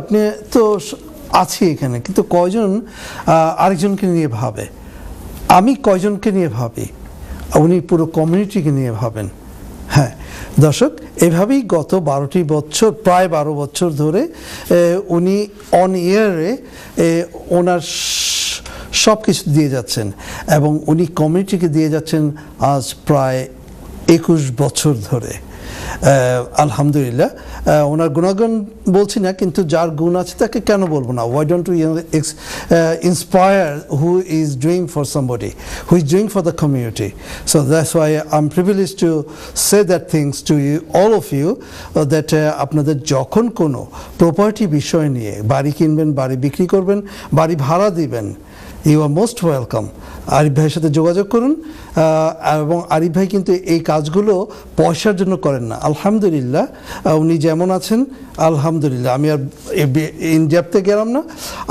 আপনি তো আছি এখানে, কিন্তু কয়জন আরেকজনকে নিয়ে ভাবে? আমি কয়জনকে নিয়ে ভাবি? উনি পুরো কমিউনিটিকে নিয়ে ভাবেন। হ্যাঁ দর্শক, এভাবেই গত 12টি বছর, প্রায় 12 বছর ধরে উনি অন ইয়ারে ওনার সব কিছু দিয়ে যাচ্ছেন, এবং উনি কমিউনিটিকে দিয়ে যাচ্ছেন আজ প্রায় 21 বছর ধরে। আলহামদুলিল্লাহ, ওনার গুণাগুণ বলছি না, কিন্তু যার গুণ আছে তাকে কেন বলবো না? Why don't we inspire who is doing for somebody, who is doing for the community? So that's why I am privilege to say that things to you, all of you, that আপনাদের যখন কোনো property বিষয় নিয়ে, বাড়ি কিনবেন, বাড়ি বিক্রি করবেন, বাড়ি ভাড়া দিবেন, you are most welcome. Arif ভাইয়ের সাথে যোগাযোগ করুন। এবং আরিফ ভাই কিন্তু এই কাজগুলো পয়সার জন্য করেন না। আলহামদুলিল্লাহ, উনি যেমন আছেন আলহামদুলিল্লাহ। আমি আর ইন ডেপথে গেলাম না।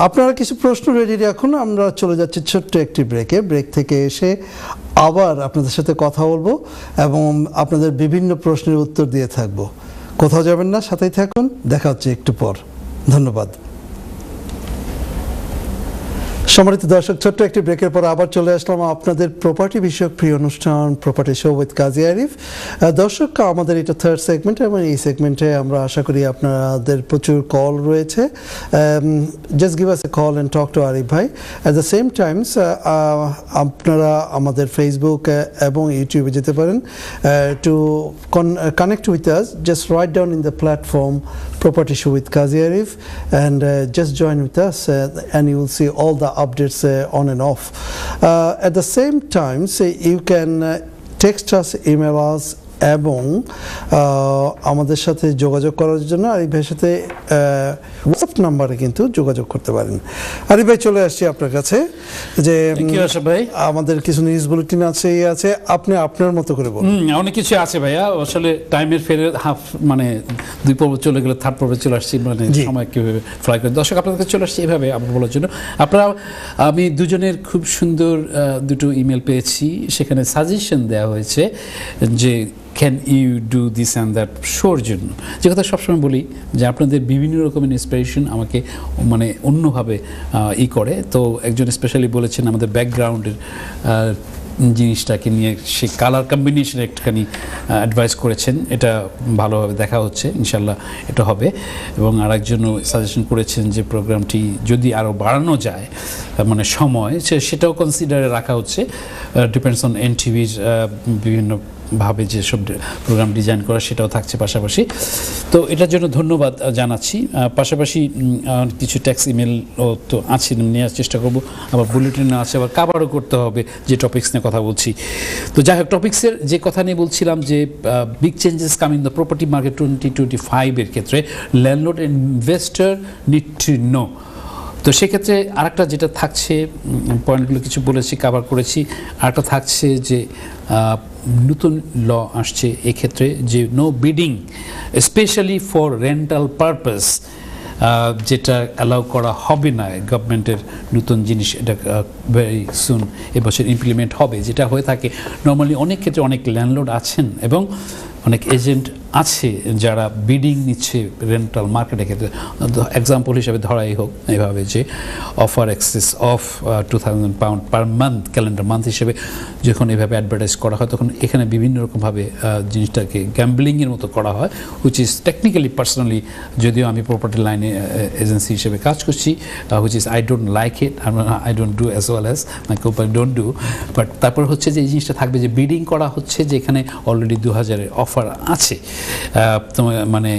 আপনারা কিছু প্রশ্ন রেডি রাখুন, আমরা চলে যাচ্ছি ছোট্ট একটি ব্রেকে। ব্রেক থেকে এসে আবার আপনাদের সাথে কথা বলবো এবং আপনাদের বিভিন্ন প্রশ্নের উত্তর দিয়ে থাকবো। কোথাও যাবেন না, সাথেই থাকুন। দেখা হচ্ছে একটু পর। ধন্যবাদ। সম্মানিত দর্শক, ছোট্ট একটি ব্রেকের পর আবার চলে আসলাম আপনাদের প্রপার্টি বিষয়ক প্রিয় অনুষ্ঠান property show with Kazi Arif. দর্শক, আমাদের এটা 3rd সেগমেন্ট, এবং এই সেগমেন্টে আমরা আশা করি আপনাদের প্রচুর কল রয়েছে। Just give us a call and talk to Arif ভাই। অ্যাট দ্য সেম টাইমস আপনারা আমাদের ফেসবুক এবং ইউটিউবে যেতে পারেন। To connect with us, just write down in the platform Property Show with Qazi Arif, and just join with us, and you will see all the updates on and off. At the same time, you can text us, email us, এবং আমাদের সাথে যোগাযোগ করার জন্য আরিফ ভাইয়ের সাথে WhatsApp নাম্বারে কিন্তু যোগাযোগ করতে পারেন। আরিফ ভাই, চলে আসছি আপনার কাছে। যে ভাই, আমাদের কিছু নিউজ বুলেটিন আছে, আপনি আপনার মতো করে বলুন। অনেক কিছু আছে ভাইয়া, আসলে টাইমের ফেরে হাফ, মানে 2 পর্ব চলে গেলে 3rd পর্বে চলে আসছি, মানে সময় কীভাবে ফ্লাই করে। দর্শক, আপনাদের কাছে চলে আসছি এভাবে আপনার বলার জন্য। আমি দুজনের খুব সুন্দর দুটো ইমেল পেয়েছি, সেখানে সাজেশন দেওয়া হয়েছে যে can you do this and that শোর জন্য। যে কথা সবসময় বলি যে আপনাদের বিভিন্ন রকমের ইন্সপিরেশন আমাকে মানে অন্যভাবে করে। তো একজন স্পেশালি বলেছেন আমাদের ব্যাকগ্রাউন্ডের জিনিসটাকে নিয়ে, সে কালার কম্বিনেশন একটুখানি অ্যাডভাইস করেছেন। এটা ভালোভাবে দেখা হচ্ছে, ইনশাল্লাহ এটা হবে। এবং আরেকজনও সাজেশন করেছেন যে প্রোগ্রামটি যদি আরও বাড়ানো যায়, মানে সময় সেটাও কনসিডারে রাখা হচ্ছে। ডিপেন্ডস অন এনটিভির বিভিন্ন ভাবে যে সব প্রোগ্রাম ডিজাইন করা, সেটাও থাকছে পাশাপাশি। তো এটার জন্য ধন্যবাদ জানাচ্ছি। পাশাপাশি কিছু ট্যাক্স ইমেলও তো আছে, নেওয়ার চেষ্টা করবো। আবার বুলেটিনও আছে, আবার কাভারও করতে হবে যে টপিক্স নিয়ে কথা বলছি। তো যাই হোক, টপিক্সের যে কথা নিয়ে বলছিলাম যে big changes coming the property market 2025 এর ক্ষেত্রে landlord investor need to know. তো সেক্ষেত্রে আরেকটা যেটা থাকছে, পয়েন্টগুলো কিছু বলেছি, কাভার করেছি। আরেকটা থাকছে যে নতুন ল আসছে এক্ষেত্রে যে no bidding specially for rental purpose, যেটা অ্যালাউ করা হবে না। গভর্নমেন্টের নতুন জিনিস, এটা ভেরি সুন এবছর ইমপ্লিমেন্ট হবে। যেটা হয়ে থাকে নর্মালি অনেক ক্ষেত্রে অনেক ল্যান্ডলর্ড আছেন এবং অনেক এজেন্ট আছে যারা বিডিং নিচ্ছে রেন্টাল মার্কেটের ক্ষেত্রে। এক্সাম্পল হিসাবে ধরাই হোক এভাবে যে offer access of £2,000 per month, calendar month হিসেবে যখন এভাবে অ্যাডভার্টাইজ করা হয়, তখন এখানে বিভিন্ন রকমভাবে জিনিসটাকে গ্যাম্বলিংয়ের মতো করা হয়, হুইচ ইজ টেকনিক্যালি পার্সোনালি, যদিও আমি প্রপার্টি লাইনে এজেন্সি হিসেবে কাজ করছি, which is I don't like it, I don't do as well as my company don't do. But তারপর হচ্ছে যে এই জিনিসটা থাকবে যে বিডিং করা হচ্ছে, যে এখানে অলরেডি 2000-এর অফার আছে, তোমার মানে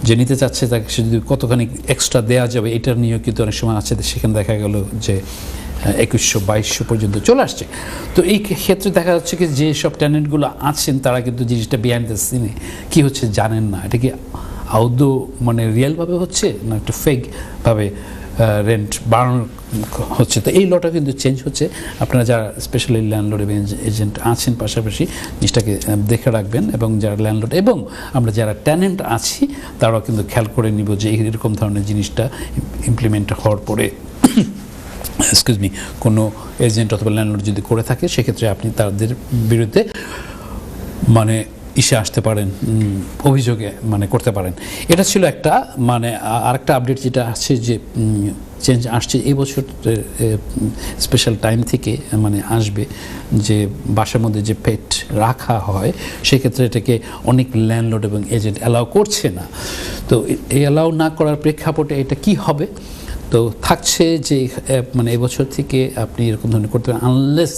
যে নিতে চাচ্ছে তাকে যদি কতখানি এক্সট্রা দেওয়া যাবে এটার নিয়েও কিন্তু অনেক সময় আছে। সেখানে দেখা গেল যে 2100-2200 পর্যন্ত চলে আসছে। তো এই ক্ষেত্রে দেখা যাচ্ছে কি যে সব ট্যালেন্টগুলো আছেন তারা কিন্তু জিনিসটা বিহাইন্ড দ্য সিনে কী হচ্ছে জানেন না। এটা কি আদৌ মানে রিয়েলভাবে হচ্ছে না একটু ফেকভাবে রেন্ট বাড়ানো হচ্ছে। তো এই লটা কিন্তু চেঞ্জ হচ্ছে। আপনারা যারা স্পেশালি ল্যান্ডলর্ড এবং এজেন্ট আছেন পাশাপাশি জিনিসটাকে দেখে রাখবেন, এবং যারা ল্যান্ডলর্ড এবং আমরা যারা ট্যালেন্ট আছি তারাও কিন্তু খেয়াল করে নিব যে এরকম ধরনের জিনিসটা ইমপ্লিমেন্ট হওয়ার পরে এক্সকিউজ মি কোনো এজেন্ট অথবা ল্যান্ডলর্ড যদি করে থাকে, সেক্ষেত্রে আপনি তাদের বিরুদ্ধে মানে ইসে আসতে পারেন, অভিযোগে মানে করতে পারেন। এটা ছিল একটা মানে আরেকটা আপডেট যেটা আসছে যে চেঞ্জ আসছে এই বছর স্পেশাল টাইম থেকে মানে আসবে যে বাসার মধ্যে যে পেট রাখা হয় সেক্ষেত্রে এটাকে অনেক ল্যান্ডলর্ড এবং এজেন্ট অ্যালাউ করছে না। তো এই অ্যালাউ না করার প্রেক্ষাপটে এটা কি হবে, তো থাকছে যে মানে এবছর থেকে আপনি এরকম ধরনের করতে পারেন আনলেস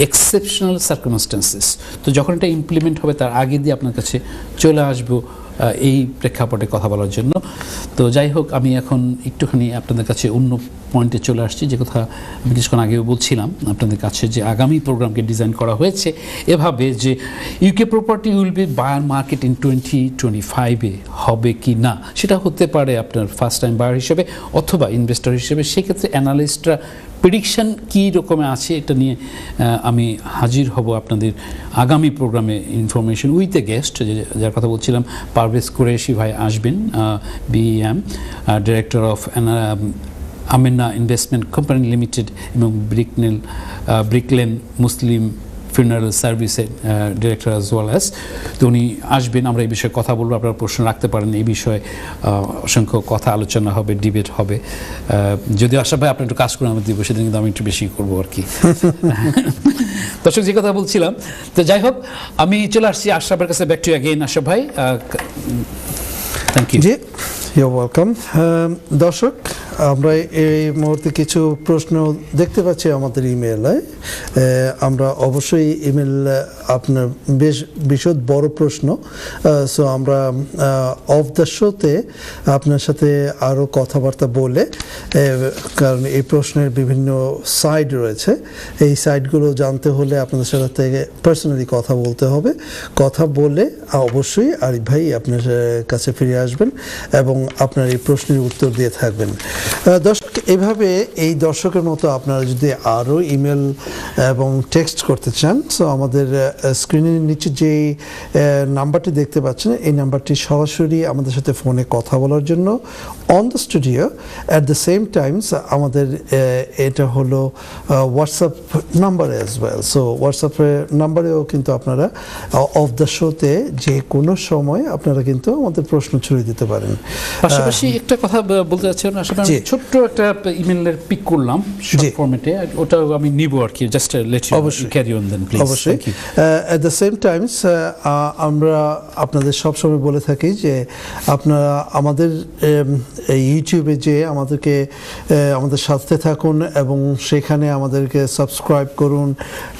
এক্সেপশনাল সার্কামস্টেন্সেস। তো যখন এটা ইমপ্লিমেন্ট হবে তার আগে দিয়ে আপনার কাছে চলে আসবো এই প্রেক্ষাপটে কথা বলার জন্য। তো যাই হোক, আমি এখন একটুখানি আপনাদের কাছে অন্য পয়েন্টে চলে আসছি, যে কথা আমি কিছুক্ষণ আগেও বলছিলাম আপনাদের কাছে, যে আগামী প্রোগ্রামকে ডিজাইন করা হয়েছে এভাবে যে UK property will be buyer market in 2025-এ হবে কি না, সেটা হতে পারে আপনার ফার্স্ট টাইম বায়ার হিসেবে অথবা ইনভেস্টর হিসেবে। সেক্ষেত্রে অ্যানালিস্টরা প্রেডিকশন কী রকমে আছে এটা নিয়ে আমি হাজির হব আপনাদের আগামী প্রোগ্রামে ইনফরমেশন উইথ এ গেস্ট, যার কথা বলছিলাম পারভেজ কুরেশি ভাই আসবেন, BEM director of Amina investment company limited এবং ব্রিকলেন মুসলিম ফিউনারাল সার্ভিসের ডিরেক্টর অ্যাজ ওয়েল অ্যাজ। তো উনি আসবেন, আমরা এই বিষয়ে কথা বলবো, আপনারা প্রশ্ন রাখতে পারেন। এই বিষয়ে অসংখ্য কথা আলোচনা হবে, ডিবেট হবে। যদিও আশা ভাই আপনি একটু কাজ করুন আমাদের দিব, সেদিন কিন্তু আমি একটু বেশি করবো আর কি। দর্শক যে কথা বলছিলাম, তো যাই হোক আমি চলে আসছি আশরাফের কাছে। ব্যাক টু অ্যাগেইন আশরাফ ভাই, থ্যাংক ইউ। জি, ইউ ওয়েলকাম। দর্শক, আমরা এই মুহূর্তে কিছু প্রশ্ন দেখতে পাচ্ছি আমাদের ইমেলে। আমরা অবশ্যই ইমেল আপনার বেশ বিশদ বড় প্রশ্ন, সো আমরা অফ দ্য শোতে আপনার সাথে আরও কথাবার্তা বলে, কারণ এই প্রশ্নের বিভিন্ন সাইড রয়েছে, এই সাইডগুলো জানতে হলে আপনাদের সাথে পার্সোনালি কথা বলতে হবে। কথা বলে অবশ্যই আরিফ ভাই আপনার কাছে ফিরে আসবেন এবং আপনার এই প্রশ্নের উত্তর দিয়ে থাকবেন। দর্শক, এভাবে এই দর্শকের মতো আপনারা যদি আরও ইমেল এবং টেক্সট করতে চান, সো আমাদের স্ক্রিনের নিচে যে নাম্বারটি দেখতে পাচ্ছেন, এই নাম্বারটি সরাসরি আমাদের সাথে ফোনে কথা বলার জন্য on the studio. At the same Times আমাদের এটা হলো WhatsApp number as well. So হোয়াটসঅ্যাপের নাম্বারেও কিন্তু আপনারা অফ দ্য শোতে যে কোনো সময় আপনারা কিন্তু আমাদের প্রশ্ন ছড়িয়ে দিতে পারেন। পাশাপাশি একটা কথা বলতে চাচ্ছি, আসলে ছোট্ট একটা ইমেলের পিক করলাম শর্ট ফরম্যাটে, ওটা আমি নিব আর কি, just let you carry on then please. অবশ্যই। অ্যাট দ্য সেম টাইমস আমরা আপনাদের সবসময় বলে থাকি যে আপনারা আমাদের ইউটিউবে যে আমাদের সাথে থাকুন এবং সেখানে আমাদেরকে সাবস্ক্রাইব করুন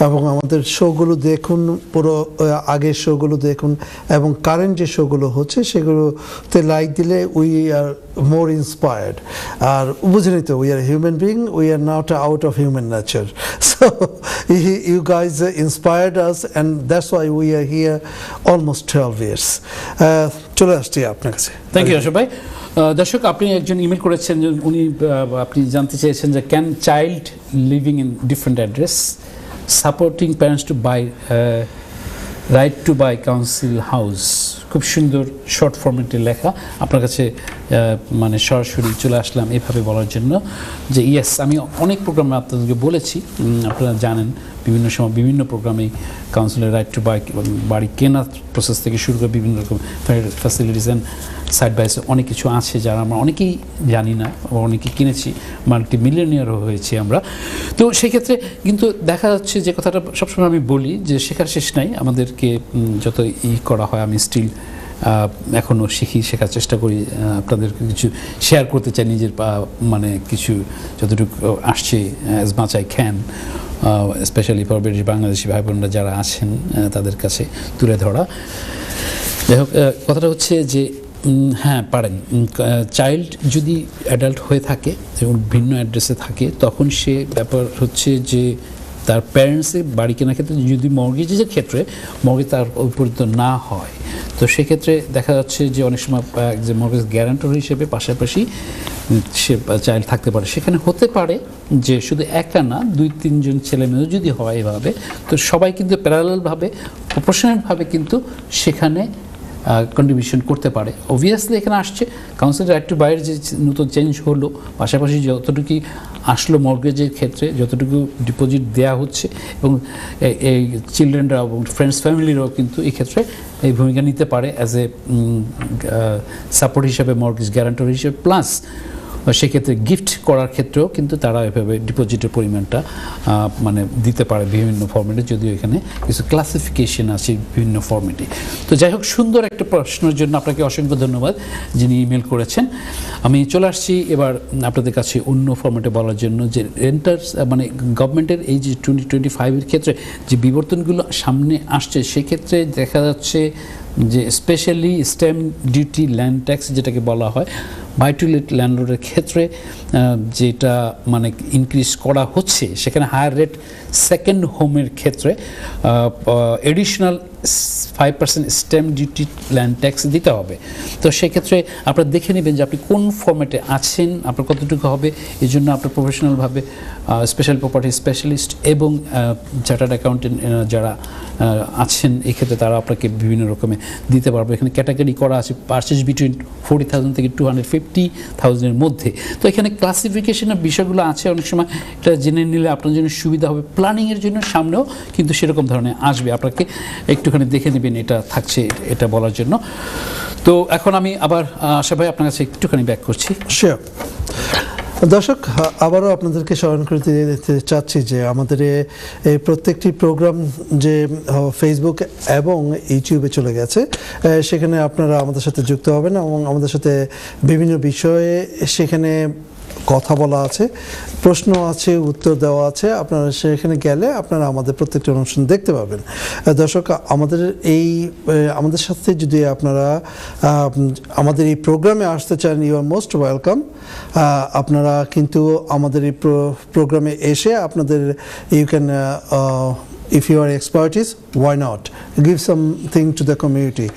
এবং আমাদের শোগুলো দেখুন, পুরো আগের শোগুলো দেখুন এবং কারেন্ট যে শোগুলো হচ্ছে সেগুলোতে লাইক দিলে উই আর more inspired. বুঝলেন তো, we are a human being, we are not out of human nature. So you guys inspired us and that's why we are here almost 12 years. চলে আসছি আপনার কাছে। থ্যাংক ইউ আশরাফ ভাই। দর্শক, আপনি একজন ইমেল করেছেন যে উনি আপনি জানতে চেয়েছেন যে can child living in different address supporting parents to buy right to buy council house. খুব সুন্দর শর্ট ফরম্যাটে লেখা, আপনার কাছে মানে সরাসরি চলে আসলাম এভাবে বলার জন্য যে ইয়েস, আমি অনেক প্রোগ্রামে আপনাদেরকে বলেছি, আপনারা জানেন বিভিন্ন সময় বিভিন্ন প্রোগ্রামে কাউন্সিলের রাইট টু বাই বাড়ি কেনার প্রসেস থেকে শুরু করে বিভিন্ন রকম facilities and side by side অনেক কিছু আছে যারা আমরা অনেকেই জানি না, অনেকেই কিনেছি, মাল্টি মিলিয়নিয়ারও হয়েছি আমরা। তো সেক্ষেত্রে কিন্তু দেখা যাচ্ছে যে কথাটা সবসময় আমি বলি যে শেখার শেষ নাই, আমাদেরকে যত করা হয় আমি স্টিল এখনও শেখার চেষ্টা করি, আপনাদের কিছু শেয়ার করতে চাই নিজের মানে কিছু যতটুকু আসছে as much I can, specially for British Bangladeshi ভাই বোনরা যারা আছেন তাদের কাছে তুলে ধরা। যাই হোক, কথাটা হচ্ছে যে হ্যাঁ পারেন, চাইল্ড যদি অ্যাডাল্ট হয়ে থাকে এবং ভিন্ন অ্যাড্রেসে থাকে তখন সে ব্যাপার হচ্ছে যে তার প্যারেন্টসের বাড়ি কেনার ক্ষেত্রে যদি মর্গেজের ক্ষেত্রে মর্গেজ তার উপরিত না হয়, তো সেক্ষেত্রে দেখা যাচ্ছে যে অনেক সময় যে মর্গেজ গ্যারান্টর হিসেবে পাশাপাশি সে চাইল্ড থাকতে পারে। সেখানে হতে পারে যে শুধু একা না, 2-3 জন ছেলে মেয়েও যদি হয় এভাবে, তো সবাই কিন্তু প্যারালালভাবে প্রপোর্শনালভাবে কিন্তু সেখানে কন্ট্রিবিউশন করতে পারে। অবভিয়াসলি এখানে আসছে কাউন্সিল রাইট টু বাইয়ের যে নতুন চেঞ্জ হলো, পাশাপাশি যতটুকু আসলো মর্গেজের ক্ষেত্রে যতটুকু ডিপোজিট দেওয়া হচ্ছে এবং এই চিলড্রেনরা এবং ফ্রেন্ডস ফ্যামিলিরাও কিন্তু এই ক্ষেত্রে এই ভূমিকা নিতে পারে অ্যাজ এ সাপোর্ট হিসাবে, মর্গেজ গ্যারান্টর হিসেবে, প্লাস সেক্ষেত্রে গিফট করার ক্ষেত্রেও কিন্তু তারা এভাবে ডিপোজিটের পরিমাণটা মানে দিতে পারে বিভিন্ন ফর্মেটে, যদিও এখানে কিছু ক্লাসিফিকেশন আছে বিভিন্ন ফর্মেটে। তো যাই হোক, সুন্দর একটা প্রশ্নের জন্য আপনাকে অসংখ্য ধন্যবাদ যিনি ইমেল করেছেন। আমি চলে আসছি এবার আপনাদের কাছে অন্য ফর্মেটে বলার জন্য যে রেন্টার্স মানে গভর্নমেন্টের এই যে 2025-এর ক্ষেত্রে যে বিবর্তনগুলো সামনে আসছে, সেক্ষেত্রে দেখা যাচ্ছে যে specially stamp duty, land tax যেটাকে বলা হয়, বাই টু লেট ল্যান্ডলর্ডের ক্ষেত্রে যেটা মানে ইনক্রিজ করা হচ্ছে, সেখানে হায়ার রেট সেকেন্ড হোমের ক্ষেত্রে additional 5% stamp duty land tax দিতে হবে। তো সেক্ষেত্রে আপনারা দেখে নেবেন যে আপনি কোন ফর্ম্যাটে আছেন, আপনার কতটুকু হবে। এই জন্য আপনার প্রফেশনালভাবে স্পেশাল প্রপার্টি স্পেশালিস্ট এবং চার্টার্ড অ্যাকাউন্টেন্ট যারা আছেন এক্ষেত্রে তারা আপনাকে বিভিন্ন রকমের দিতে পারবে। এখানে ক্যাটাগরি করা আছে, পারচেজ বিটুইন 40,000 থেকে 250,000-এর মধ্যে। তো এখানে ক্লাসিফিকেশনের বিষয়গুলো আছে, অনেক সময় এটা জেনে নিলে আপনার জন্য সুবিধা হবে। প্ল্যানিংয়ের জন্য সামনেও কিন্তু সেরকম ধরনের আসবে, আপনাকে একটুখানি দেখে নেবেন এটা থাকছে এটা বলার জন্য। তো এখন আমি আবার আশা ভাই আপনার কাছে একটুখানি ব্যাক করছি। শিওর। দর্শক, আবারও আপনাদেরকে স্মরণ করে দিতে চাচ্ছি যে আমাদের এই প্রত্যেকটি প্রোগ্রাম যে ফেসবুক এবং ইউটিউবে চলে গেছে, সেখানে আপনারা আমাদের সাথে যুক্ত হবেন এবং আমাদের সাথে বিভিন্ন বিষয়ে সেখানে কথা বলা আছে, প্রশ্ন আছে, উত্তর দেওয়া আছে। আপনারা সেখানে গেলে আপনারা আমাদের প্রত্যেকটি অনুষ্ঠান দেখতে পাবেন। দর্শক, আমাদের সাথে যদি আপনারা আমাদের এই প্রোগ্রামে আসতে চান, ইউ আর মোস্ট ওয়েলকাম। আপনারা কিন্তু আমাদের এই প্রোগ্রামে এসে আপনাদের you can if you are expertise, why not give something to the community.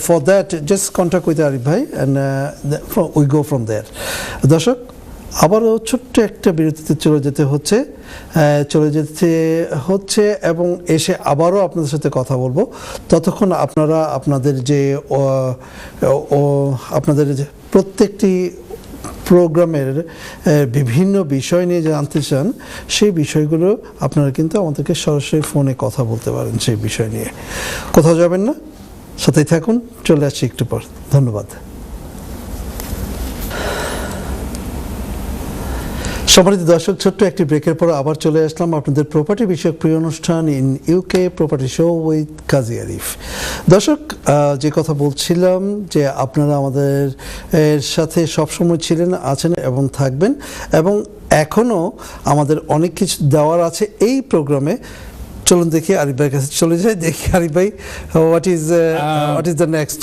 For that, just contact with Arif Bhai and we go from there. দর্শক, আবারও ছোট্ট একটা বিরতিতে চলে যেতে হচ্ছে এবং এসে আবারও আপনাদের সাথে কথা বলবো। ততক্ষণ আপনারা আপনাদের যে প্রত্যেকটি প্রোগ্রামের বিভিন্ন বিষয় নিয়ে জানতে চান, সেই বিষয়গুলো আপনারা কিন্তু আমাদেরকে সরাসরি ফোনে কথা বলতে পারেন। সেই বিষয় নিয়ে কোথাও যাবেন না, সাথেই থাকুন। চলে আসছি একটু পর। ধন্যবাদ। সম্মানিত দর্শক, ছোট্ট একটি ব্রেকের পর আবার চলে আসলাম আপনাদের প্রপার্টি বিষয়ক প্রিয় অনুষ্ঠান in UK property show with Kazi Arif. দর্শক, যে কথা বলছিলাম যে আপনারা আমাদের সাথে সবসময় ছিলেন, আছেন এবং থাকবেন, এবং এখনও আমাদের অনেক কিছু দেওয়ার আছে এই প্রোগ্রামে। চলুন দেখি আরিফ ভাইয়ের কাছে চলে যাই, দেখি আরিফ ভাই what is the next.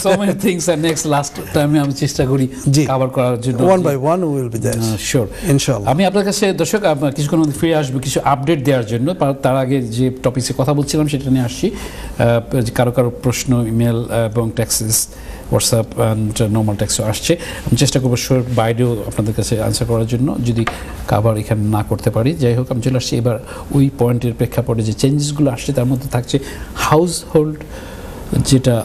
So many things are next last টাইমে আমি চেষ্টা করি জি কভার করার জন্য, one by one will be there sure ইনশাআল্লাহ। আমি আপনার কাছে দর্শক কিছুক্ষণ মধ্যে ফিরে আসবো কিছু আপডেট দেওয়ার জন্য। তার আগে যে টপিকসে কথা বলছিলাম সেটা নিয়ে আসছি। কারো প্রশ্ন ইমেল এবং টেক্সট হোয়াটসঅ্যাপ অ্যান্ড নর্মাল টেক্সটও আসছে। আমি চেষ্টা করবো শোর বাইরেও আপনাদের কাছে আনসার করার জন্য, যদি কাভার এখানে না করতে পারি। যাই হোক, আমি চলে আসছি এবার ওই পয়েন্টের প্রেক্ষাপটে যে চেঞ্জেসগুলো আসছে তার মধ্যে থাকছে হাউস হোল্ড যেটা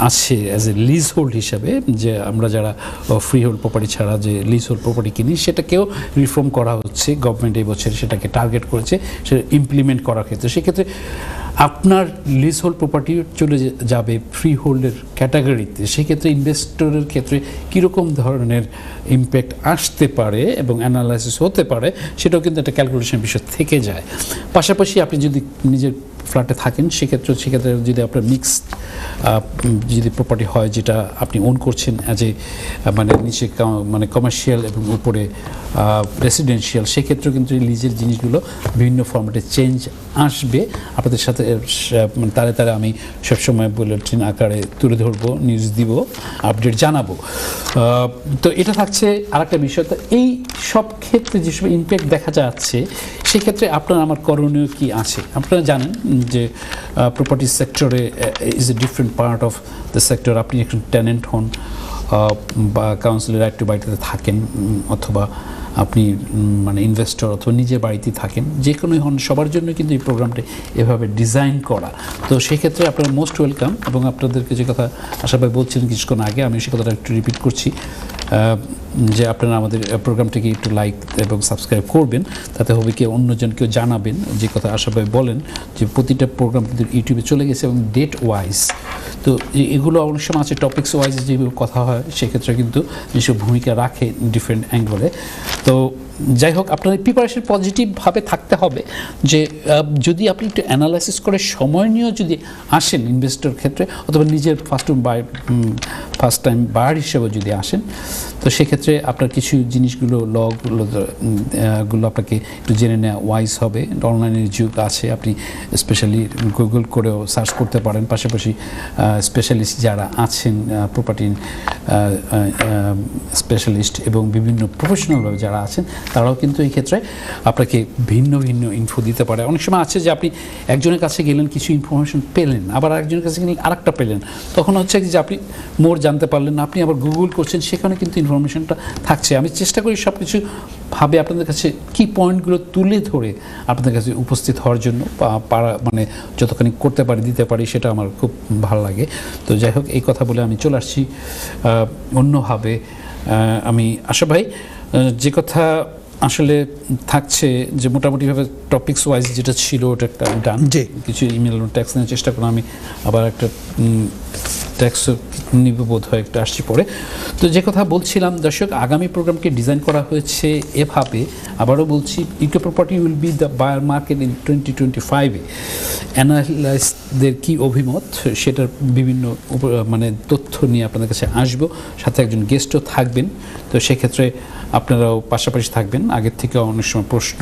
আছে অ্যাজ এ লিজ হোল্ড হিসাবে, যে আমরা যারা ফ্রি হোল্ড প্রপার্টি ছাড়া যে লিজ হোল্ড প্রপার্টি কিনি সেটাকেও রিফর্ম করা হচ্ছে। গভর্নমেন্ট এই বছর সেটাকে টার্গেট করেছে সেটা ইমপ্লিমেন্ট করার ক্ষেত্রে। সেক্ষেত্রে আপনার লিজ হোল্ড প্রপার্টি চলে যাবে ফ্রি হোল্ডের ক্যাটাগরিতে, সেক্ষেত্রে ইনভেস্টরের ক্ষেত্রে কীরকম ধরনের ইম্প্যাক্ট আসতে পারে এবং অ্যানালাইসিস হতে পারে সেটাও কিন্তু একটা ক্যালকুলেশন বিষয় থেকে যায়। পাশাপাশি আপনি যদি নিজের ফ্ল্যাটে থাকেন সেক্ষেত্রে যদি আপনার মিক্সড যদি প্রপার্টি হয় যেটা আপনি ওন করছেন অ্যাজ এ মানে নিচে মানে কমার্শিয়াল এবং উপরে রেসিডেন্সিয়াল, সেক্ষেত্রেও কিন্তু লিজের জিনিসগুলো বিভিন্ন ফর্মেটে চেঞ্জ আসবে। আপনাদের সাথে তারে তারে আমি সবসময় বুলেটিন আকারে তুলে ধরবো, নিউজ দিব, আপডেট জানাবো। তো এটা থাকছে আরেকটা বিষয়। তো এই সব ক্ষেত্রে যেসব ইম্প্যাক্ট দেখা যাচ্ছে সেক্ষেত্রে আপনার আমার করণীয় কি আছে? আপনারা জানেন যে প্রপার্টি সেক্টরে is a different part of the sector. আপনি একজন টেনেন্ট হন বা কাউন্সিলের রাইট টু বাড়িতে থাকেন, অথবা আপনি মানে ইনভেস্টর অথবা নিজের বাড়িতেই থাকেন, যে কোনোই হন, সবার জন্য কিন্তু এই প্রোগ্রামটি এভাবে ডিজাইন করা। তো সেক্ষেত্রে আপনারা মোস্ট ওয়েলকাম। এবং আপনাদেরকে যে কথা আশা ভাই বলছিলেন কিছুক্ষণ আগে, আমি সে কথাটা একটু রিপিট করছি, যে আপনারা আমাদের প্রোগ্রামটিকে একটু লাইক এবং সাবস্ক্রাইব করবেন। তাতে হবে কি অন্যজনকেও জানাবেন। যে কথা আশা ভাই বলেন যে প্রতিটা প্রোগ্রাম কিন্তু ইউটিউবে চলে গেছে এবং ডেট ওয়াইজ। তো এগুলো অনেক সময় আছে টপিক্স ওয়াইজ যেগুলো কথা হয়, সেক্ষেত্রে কিন্তু যেসব ভূমিকা রাখে ডিফারেন্ট অ্যাঙ্গেলে। তো যাই হোক, আপনার প্রিপারেশন পজিটিভভাবে থাকতে হবে যে যদি আপনি একটু অ্যানালাইসিস করে সময় নিয়েও যদি আসেন ইনভেস্টর ক্ষেত্রে, অথবা নিজের ফার্স্ট টাইম বায়ার হিসেবে যদি আসেন, তো সেক্ষেত্রে আপনার কিছু জিনিসগুলো গুলো আপনাকে একটু জেনে নেওয়া ওয়াইজ হবে। অনলাইনের যুগ আছে, আপনি স্পেশালি গুগল করেও সার্চ করতে পারেন। পাশাপাশি স্পেশালিস্ট যারা আছেন, প্রপার্টি স্পেশালিস্ট এবং বিভিন্ন প্রফেশনালভাবে যারা আছেন, তারাও কিন্তু এই ক্ষেত্রে আপনাকে ভিন্ন ভিন্ন ইনফো দিতে পারে। অনেক সময় আছে যে আপনি একজনের কাছে গেলেন, কিছু ইনফরমেশন পেলেন, আবার আরেকজনের কাছে গেলেন আরেকটা পেলেন, তখন হচ্ছে যে আপনি মোর জানতে পারলেন না, আপনি আবার গুগল করছেন, সেখানে কিন্তু ইনফরমেশনটা থাকছে। আমি চেষ্টা করি সব কিছু ভাবে আপনাদের কাছে কি পয়েন্টগুলো তুলে ধরে আপনাদের কাছে উপস্থিত হওয়ার জন্য, মানে যতখানি করতে পারি দিতে পারি, সেটা আমার খুব ভালো লাগে। তো যাই হোক, এই কথা বলে আমি চলে আসছি অন্যভাবে। আমি আশা ভাই যে কথা আসলে থাকছে যে মোটামুটিভাবে টপিকস ওয়াইজ যেটা ছিল ওটা একটা ডান। কিছু ইমেল ট্যাক্স নেওয়ার চেষ্টা করলাম, আমি আবার একটা ট্যাক্স নিব বোধ হয়, একটা আসছি পরে। তো যে কথা বলছিলাম দর্শক, আগামী প্রোগ্রামকে ডিজাইন করা হয়েছে এভাবে, আবারও বলছি, eco property will be the buyer market in 2025-এ। অ্যানালাইস্টদের কী অভিমত সেটার বিভিন্ন মানে তথ্য নিয়ে আপনাদের কাছে আসবো, সাথে একজন গেস্টও থাকবেন। তো সেক্ষেত্রে আপনারাও পাশাপাশি থাকবেন, আগের থেকে অনেক সময় প্রশ্ন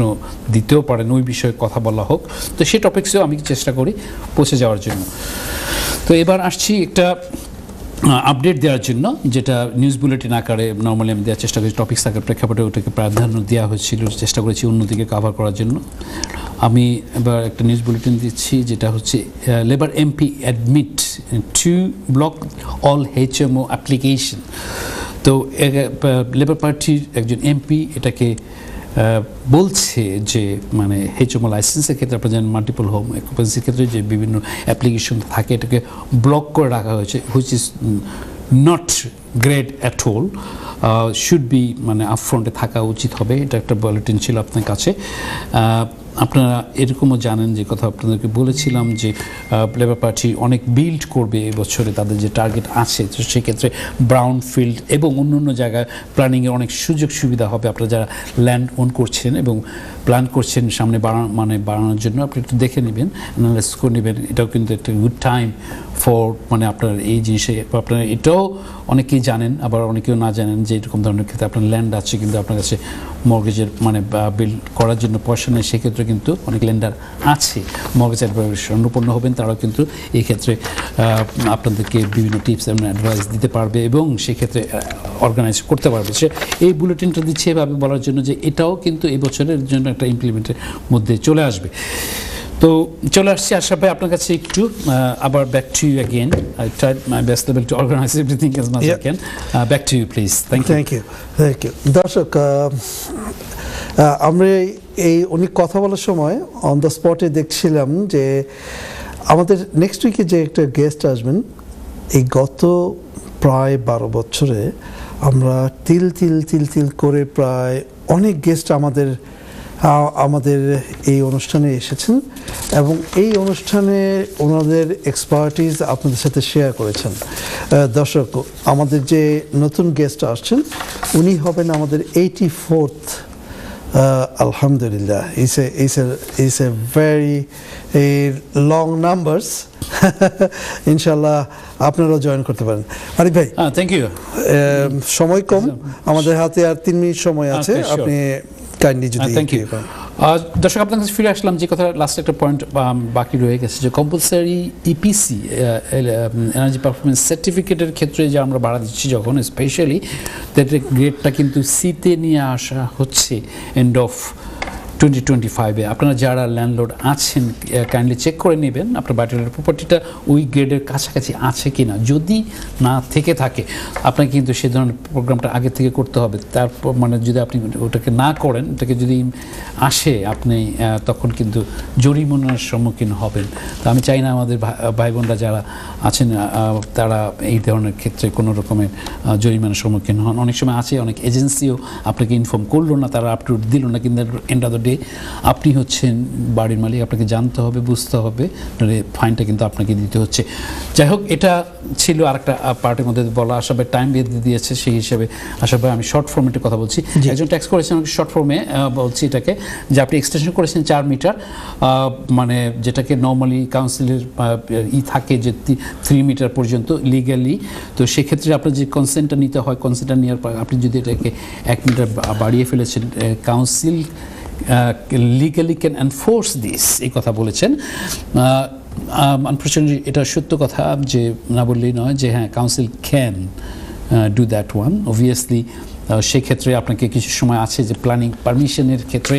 দিতেও পারেন, ওই বিষয়ে কথা বলা হোক। তো সেই টপিক্সেও আমি চেষ্টা করি পৌঁছে যাওয়ার জন্য। তো এবার আসছি একটা আপডেট দেওয়ার জন্য, যেটা নিউজ বুলেটিন আকারে নর্মালি আমি দেওয়ার চেষ্টা করি, টপিক্স আকারে প্রেক্ষাপটে ওটাকে প্রাধান্য দেওয়া হয়েছিল, চেষ্টা করেছি অন্যদিকে কভার করার জন্য। আমি এবার একটা নিউজ বুলেটিন দিচ্ছি, যেটা হচ্ছে Labour MP admit to block all HMO application. তো লেবার পার্টির একজন এমপি এটাকে বলছে যে মানে HMO লাইসেন্সের ক্ষেত্রে আপনার যেন মাল্টিপল হোম অকুপেন্সির ক্ষেত্রে যে বিভিন্ন অ্যাপ্লিকেশন থাকে এটাকে ব্লক করে রাখা হয়েছে, which is not great at all, should be মানে আপফ্রন্টে থাকা উচিত হবে। এটা একটা বুলেটিন ছিল আপনার কাছে। আপনারা এরকমও জানেন যে কথা আপনাদেরকে বলেছিলাম যে লেবার পার্টি অনেক বিল্ড করবে এবছরে, তাদের যে টার্গেট আছে। তো সেক্ষেত্রে ব্রাউন ফিল্ড এবং অন্য অন্য জায়গায় প্ল্যানিংয়ের অনেক সুযোগ সুবিধা হবে। আপনারা যারা ল্যান্ড ওন করছেন এবং প্ল্যান করছেন সামনে বাড়ানোর জন্য, আপনি একটু দেখে নেবেন, অ্যানালাইসিস করে নেবেন। এটাও কিন্তু একটা গুড টাইম ফর মানে আপনার এই জিনিসে। আপনারা এটাও অনেকেই জানেন, আবার অনেকেও না জানেন যে এরকম ধরনের ক্ষেত্রে আপনার ল্যান্ড আছে কিন্তু আপনার কাছে মর্গেজের মানে বিল্ড করার জন্য পয়সা নেই, সেক্ষেত্রে ক্ষেত্রে কিন্তু অনেক লেন্ডার আছে, মর্গেজ অ্যাডভাইজার স্বর্ণপন্ন হবেন, তারাও কিন্তু এই ক্ষেত্রে আপনাদেরকে বিভিন্ন টিপস এবং অ্যাডভাইস দিতে পারবে এবং সেক্ষেত্রে অর্গানাইজ করতে পারবে। সে এই বুলেটিনটা দিচ্ছে এভাবে বলার জন্য যে এটাও কিন্তু এই বছরের জন্য একটা ইমপ্লিমেন্টের মধ্যে চলে আসবে। তো চলে আসছি আশরাফ ভাই আপনার কাছে একটু আবার back to you again. I tried my best level to organise everything as much I can. Back to you please. Thank you. দর্শক, আমরা উনি কথা বলার সময় অন দ্য স্পটে দেখছিলাম যে আমাদের নেক্সট উইকে যে একটা গেস্ট আসবেন, এই গত প্রায় 12 বছরে আমরা তিল তিল তিল তিল করে প্রায় অনেক গেস্ট আমাদের এই অনুষ্ঠানে এসেছেন এবং এই অনুষ্ঠানে ওনাদের এক্সপার্টিজ আপনাদের সাথে শেয়ার করেছেন। দর্শক, আমাদের যে নতুন গেস্ট আসছেন উনি হবেন আমাদের 84th, alhamdulillah, it's a very long numbers. ইনশাল্লাহ আপনারাও জয়েন করতে পারেন। আরিফ ভাই, থ্যাংক ইউ। সময় কম, আমাদের হাতে আর 3 মিনিট সময় আছে, আপনি কাইন্ডলি যদি থ্যাংক ইউ। দর্শক, আপনার কাছে ফিরে আসলাম। যে কথা লাস্ট একটা পয়েন্ট বাকি রয়ে গেছে, যে কম্পালসারি ইপিসি এনার্জি পারফরমেন্স সার্টিফিকেটের ক্ষেত্রে যে আমরা বাড়া দিচ্ছি যখন, স্পেশালি গ্রেডটা কিন্তু সিতে নিয়ে আসা হচ্ছে এন্ড অফ 2025-এ। আপনারা যারা ল্যান্ডলর্ড আছেন কাইন্ডলি চেক করে নেবেন আপনার বাড়ির প্রপার্টিটা ওই গ্রেডের কাছাকাছি আছে কিনা। যদি না থেকে থাকে আপনাকে কিন্তু সে ধরনের প্রোগ্রামটা আগে থেকে করতে হবে। তারপর মানে যদি আপনি ওটাকে না করেন, ওটাকে যদি আসে আপনি তখন কিন্তু জরিমানার সম্মুখীন হবেন। তো আমি চাই না আমাদের ভাই বোনরা যারা আছেন তারা এই ধরনের ক্ষেত্রে কোনো রকমের জরিমানার সম্মুখীন হন। অনেক সময় আছে অনেক এজেন্সিও আপনাকে ইনফর্ম করলো না, তারা আপটু দিল না, কিন্তু এন্ড অফ দ্য ডে আপনি হচ্ছেন বাড়ির মালিক, আপনাকে জানতে হবে, বুঝতে হবে, ফাইনটা কিন্তু আপনাকে দিতে হচ্ছে। যাই হোক, এটা ছিল আরেকটা পার্টের মধ্যে বলা। আশা ভাই টাইম বেঁধে দিয়েছে, সেই হিসেবে আশা ভাই আমি শর্ট ফর্মেটে কথা বলছি। একজন ট্যাক্স করেছেন শর্ট ফর্মে বলছি এটাকে, যে আপনি এক্সটেনশন করেছেন 4 মিটার, মানে যেটাকে নর্মালি কাউন্সিলের থাকে যে 3 মিটার পর্যন্ত লিগ্যালি। তো সেক্ষেত্রে আপনার যে কনসেন্টটা নিতে হয়, কনসেন্টটা নেওয়ার পর আপনি যদি এটাকে 1 মিটার বাড়িয়ে ফেলেছেন, council legally can enforce this, এই কথা বলেছেন। আনফর্চুনেটলি এটা সত্য কথা, যে না বললেই নয়, যে হ্যাঁ council can do that one obviously. সেক্ষেত্রে আপনাকে কিছু সময় আছে যে প্ল্যানিং পারমিশনের ক্ষেত্রে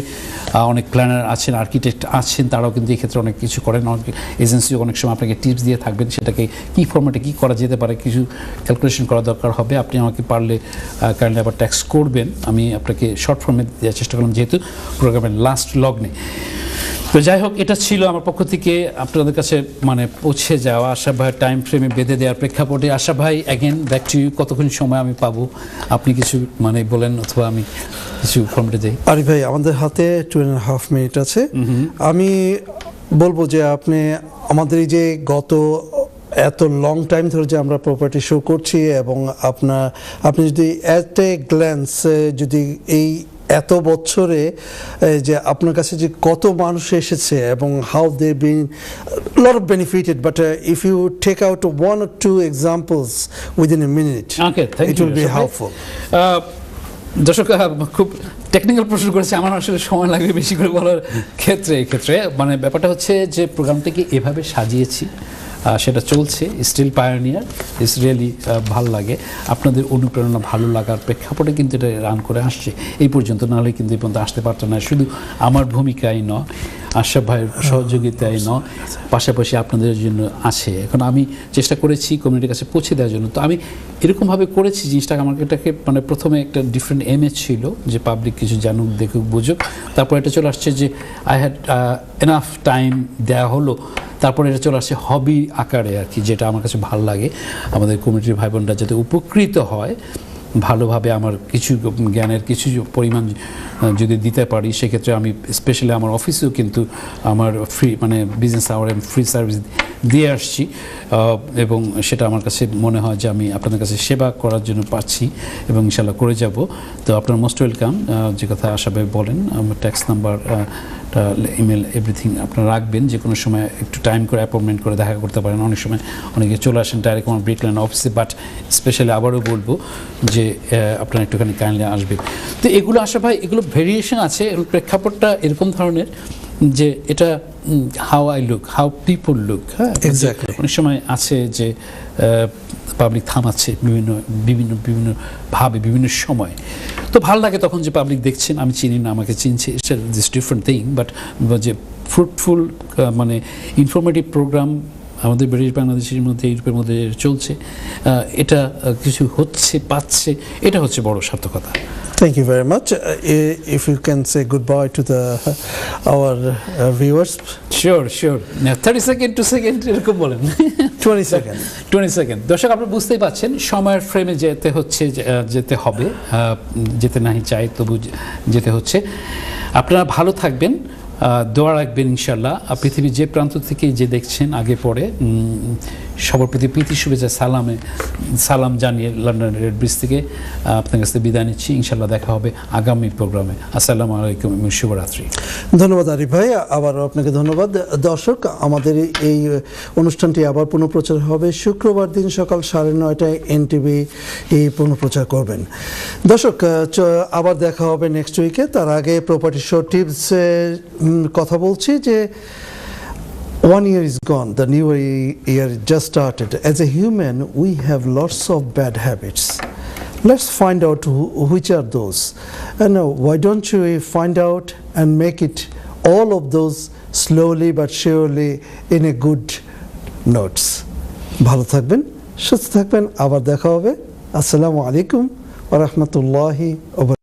অনেক প্ল্যানার আছেন, আর্কিটেক্ট আছেন, তারাও কিন্তু এই ক্ষেত্রে অনেক কিছু করেন। অনেক এজেন্সিও অনেক সময় আপনাকে টিপস দিয়ে থাকবেন, সেটাকে কী ফর্মেটে কী করা যেতে পারে, কিছু ক্যালকুলেশন করা দরকার হবে। আপনি আমাকে পারলে কাইন্ডলি আবার ট্যাক্স করবেন। আমি আপনাকে শর্ট ফর্মে দেওয়ার চেষ্টা করলাম যেহেতু প্রোগ্রামের লাস্ট লগ্নে। তো যাই হোক, এটা ছিল আমার পক্ষ থেকে আপনাদের কাছে মানে পৌঁছে যাওয়া আশরাফ ভাইয়ের টাইম ফ্রেমে বেঁধে দেওয়ার প্রেক্ষাপটে। আশরাফ ভাই, অ্যাগেন ব্যাক টু ইউ, কতক্ষণ সময় আমি পাবো আপনি কিছু মানে বলেন, অথবা আমি কিছু ফর্মেটে যাই। আরিফ ভাই, আমাদের হাতে 2.5 মিনিট আছে। আমি বলবো যে আপনি আমাদের এই যে গত এত লং টাইম ধরে যে আমরা প্রপার্টি শো করছি, এবং আপনি যদি অ্যাট এ গ্ল্যান্স যদি এই এত বছরে যে আপনার কাছে যে কত মানুষ এসেছে এবং how they been lot of benefited, but if you take out 1 or 2 examples within a minute, it will be helpful. দর্শক, খুব টেকনিক্যাল প্রশ্ন করেছে, আমার আসলে সময় লাগবে বেশি করে বলার ক্ষেত্রে। এই ক্ষেত্রে মানে ব্যাপারটা হচ্ছে যে প্রোগ্রামটাকে এভাবে সাজিয়েছি, সেটা চলছে, স্টিল পায়োনিয়ার, ইটস রিয়েলি ভালো লাগে। আপনাদের অনুপ্রেরণা, ভালো লাগার প্রেক্ষাপটে কিন্তু এটা রান করে আসছে এই পর্যন্ত, নাহলে কিন্তু এই পর্যন্ত আসতে পারতো না। শুধু আমার ভূমিকাই নয়, আশরাফ ভাইয়ের সহযোগিতায় নয়, পাশাপাশি আপনাদের জন্য আছে। এখন আমি চেষ্টা করেছি কমিউনিটির কাছে পৌঁছে দেওয়ার জন্য। তো আমি এরকমভাবে করেছি জিনিসটাকে, আমার এটাকে মানে প্রথমে একটা ডিফারেন্ট এমএজ ছিল যে পাবলিক কিছু জানুক, দেখুক, বুঝুক। তারপর এটা চলে আসছে যে আই হ্যাড এনাফ টাইম দেওয়া হলো। তারপরে এটা চলে আসছে হবি আকারে আর কি, যেটা আমার কাছে ভালো লাগে। আমাদের কমিউনিটির ভাই বোনরা যাতে উপকৃত হয় ভালোভাবে, আমার কিছু জ্ঞানের কিছু পরিমাণ যদি দিতে পারি, সেক্ষেত্রে আমি স্পেশালি আমার অফিসেও কিন্তু আমার ফ্রি মানে বিজনেস আওয়ারে ফ্রি সার্ভিস দিয়ে আসছি, এবং সেটা আমার কাছে মনে হয় যে আমি আপনাদের কাছে সেবা করার জন্য পাচ্ছি এবং ইনশাল্লাহ করে যাব। তো আপনার মোস্ট ওয়েলকাম। যে কথা আশা ভাই বলেন, আমার ট্যাক্স নাম্বার, ইমেল, এভরিথিং আপনারা রাখবেন। যে কোনো সময় একটু টাইম করে অ্যাপয়েন্টমেন্ট করে দেখা করতে পারেন। অনেক সময় অনেকে চলে আসেন ডাইরেক্ট আমার ব্রিকল্যান্ড অফিসে, বাট স্পেশালি আবারও বলবো যে আপনারা একটুখানি কাইন্ডলি আসবেন। তো এগুলো আশা ভাই, এগুলো ভেরিয়েশন আছে, প্রেক্ষাপটটা এরকম ধরনের যে এটা how I look, how people look, হ্যাঁ Exactly. অনেক সময় আছে যে পাবলিক থামাচ্ছে বিভিন্ন বিভিন্ন বিভিন্ন ভাবে বিভিন্ন সময়, তো ভালো লাগে তখন যে পাবলিক দেখছেন, আমি চিনি না আমাকে চিনছে, দিস ডিফারেন্ট থিং, বাট যে ফ্রুটফুল মানে ইনফরমেটিভ প্রোগ্রাম আমাদের ব্রিটিশ বাংলাদেশের মধ্যে ইউরোপের মধ্যে চলছে, এটা কিছু হচ্ছে পাচ্ছে, এটা হচ্ছে বড় সার্থকতা। Thank you very much. If you can say goodbye to our viewers. Sure 30 second to second এরকম বলেন। 20 seconds. 20 সেকেন্ড। দর্শক আপনারা বুঝতেই পাচ্ছেন সময়ের ফ্রেমে যেতে হচ্ছে, যেতে হবে, যেতে নাহি চাই তবু যেতে হচ্ছে। আপনারা ভালো থাকবেন, দোয়া রাখবেন ইনশাল্লাহ। পৃথিবীর যে প্রান্ত থেকে যে দেখছেন আগে পরে সবার প্রতি প্রীতি শুভেচ্ছা সালাম জানিয়ে লন্ডন রেড ব্রিজ থেকে আপনার কাছে বিদায় নিচ্ছি। ইনশাল্লাহ দেখা হবে আগামী প্রোগ্রামে। আসসালামু আলাইকুম এবং শুভরাত্রি। ধন্যবাদ আরিফ ভাই, আবারও আপনাকে ধন্যবাদ। দর্শক, আমাদের এই অনুষ্ঠানটি আবার পুনঃপ্রচার হবে শুক্রবার দিন সকাল 9:30টায় এনটিভি এই পুনঃপ্রচার করবেন। দর্শক, আবার দেখা হবে নেক্সট উইকে। তার আগে প্রপার্টি শো টিপস কথা বলছি যে 1 year is gone, the new year just started. As a human, we have lots of bad habits. Let's find out which are those. And why don't you find out and make it all of those slowly but surely in a good notes. ভালো থাকবেন, সুস্থ থাকবেন, আবার দেখা হবে। আসসালামু আলাইকুম ওয়া রাহমাতুল্লাহি ওয়া বারাকাতুহু।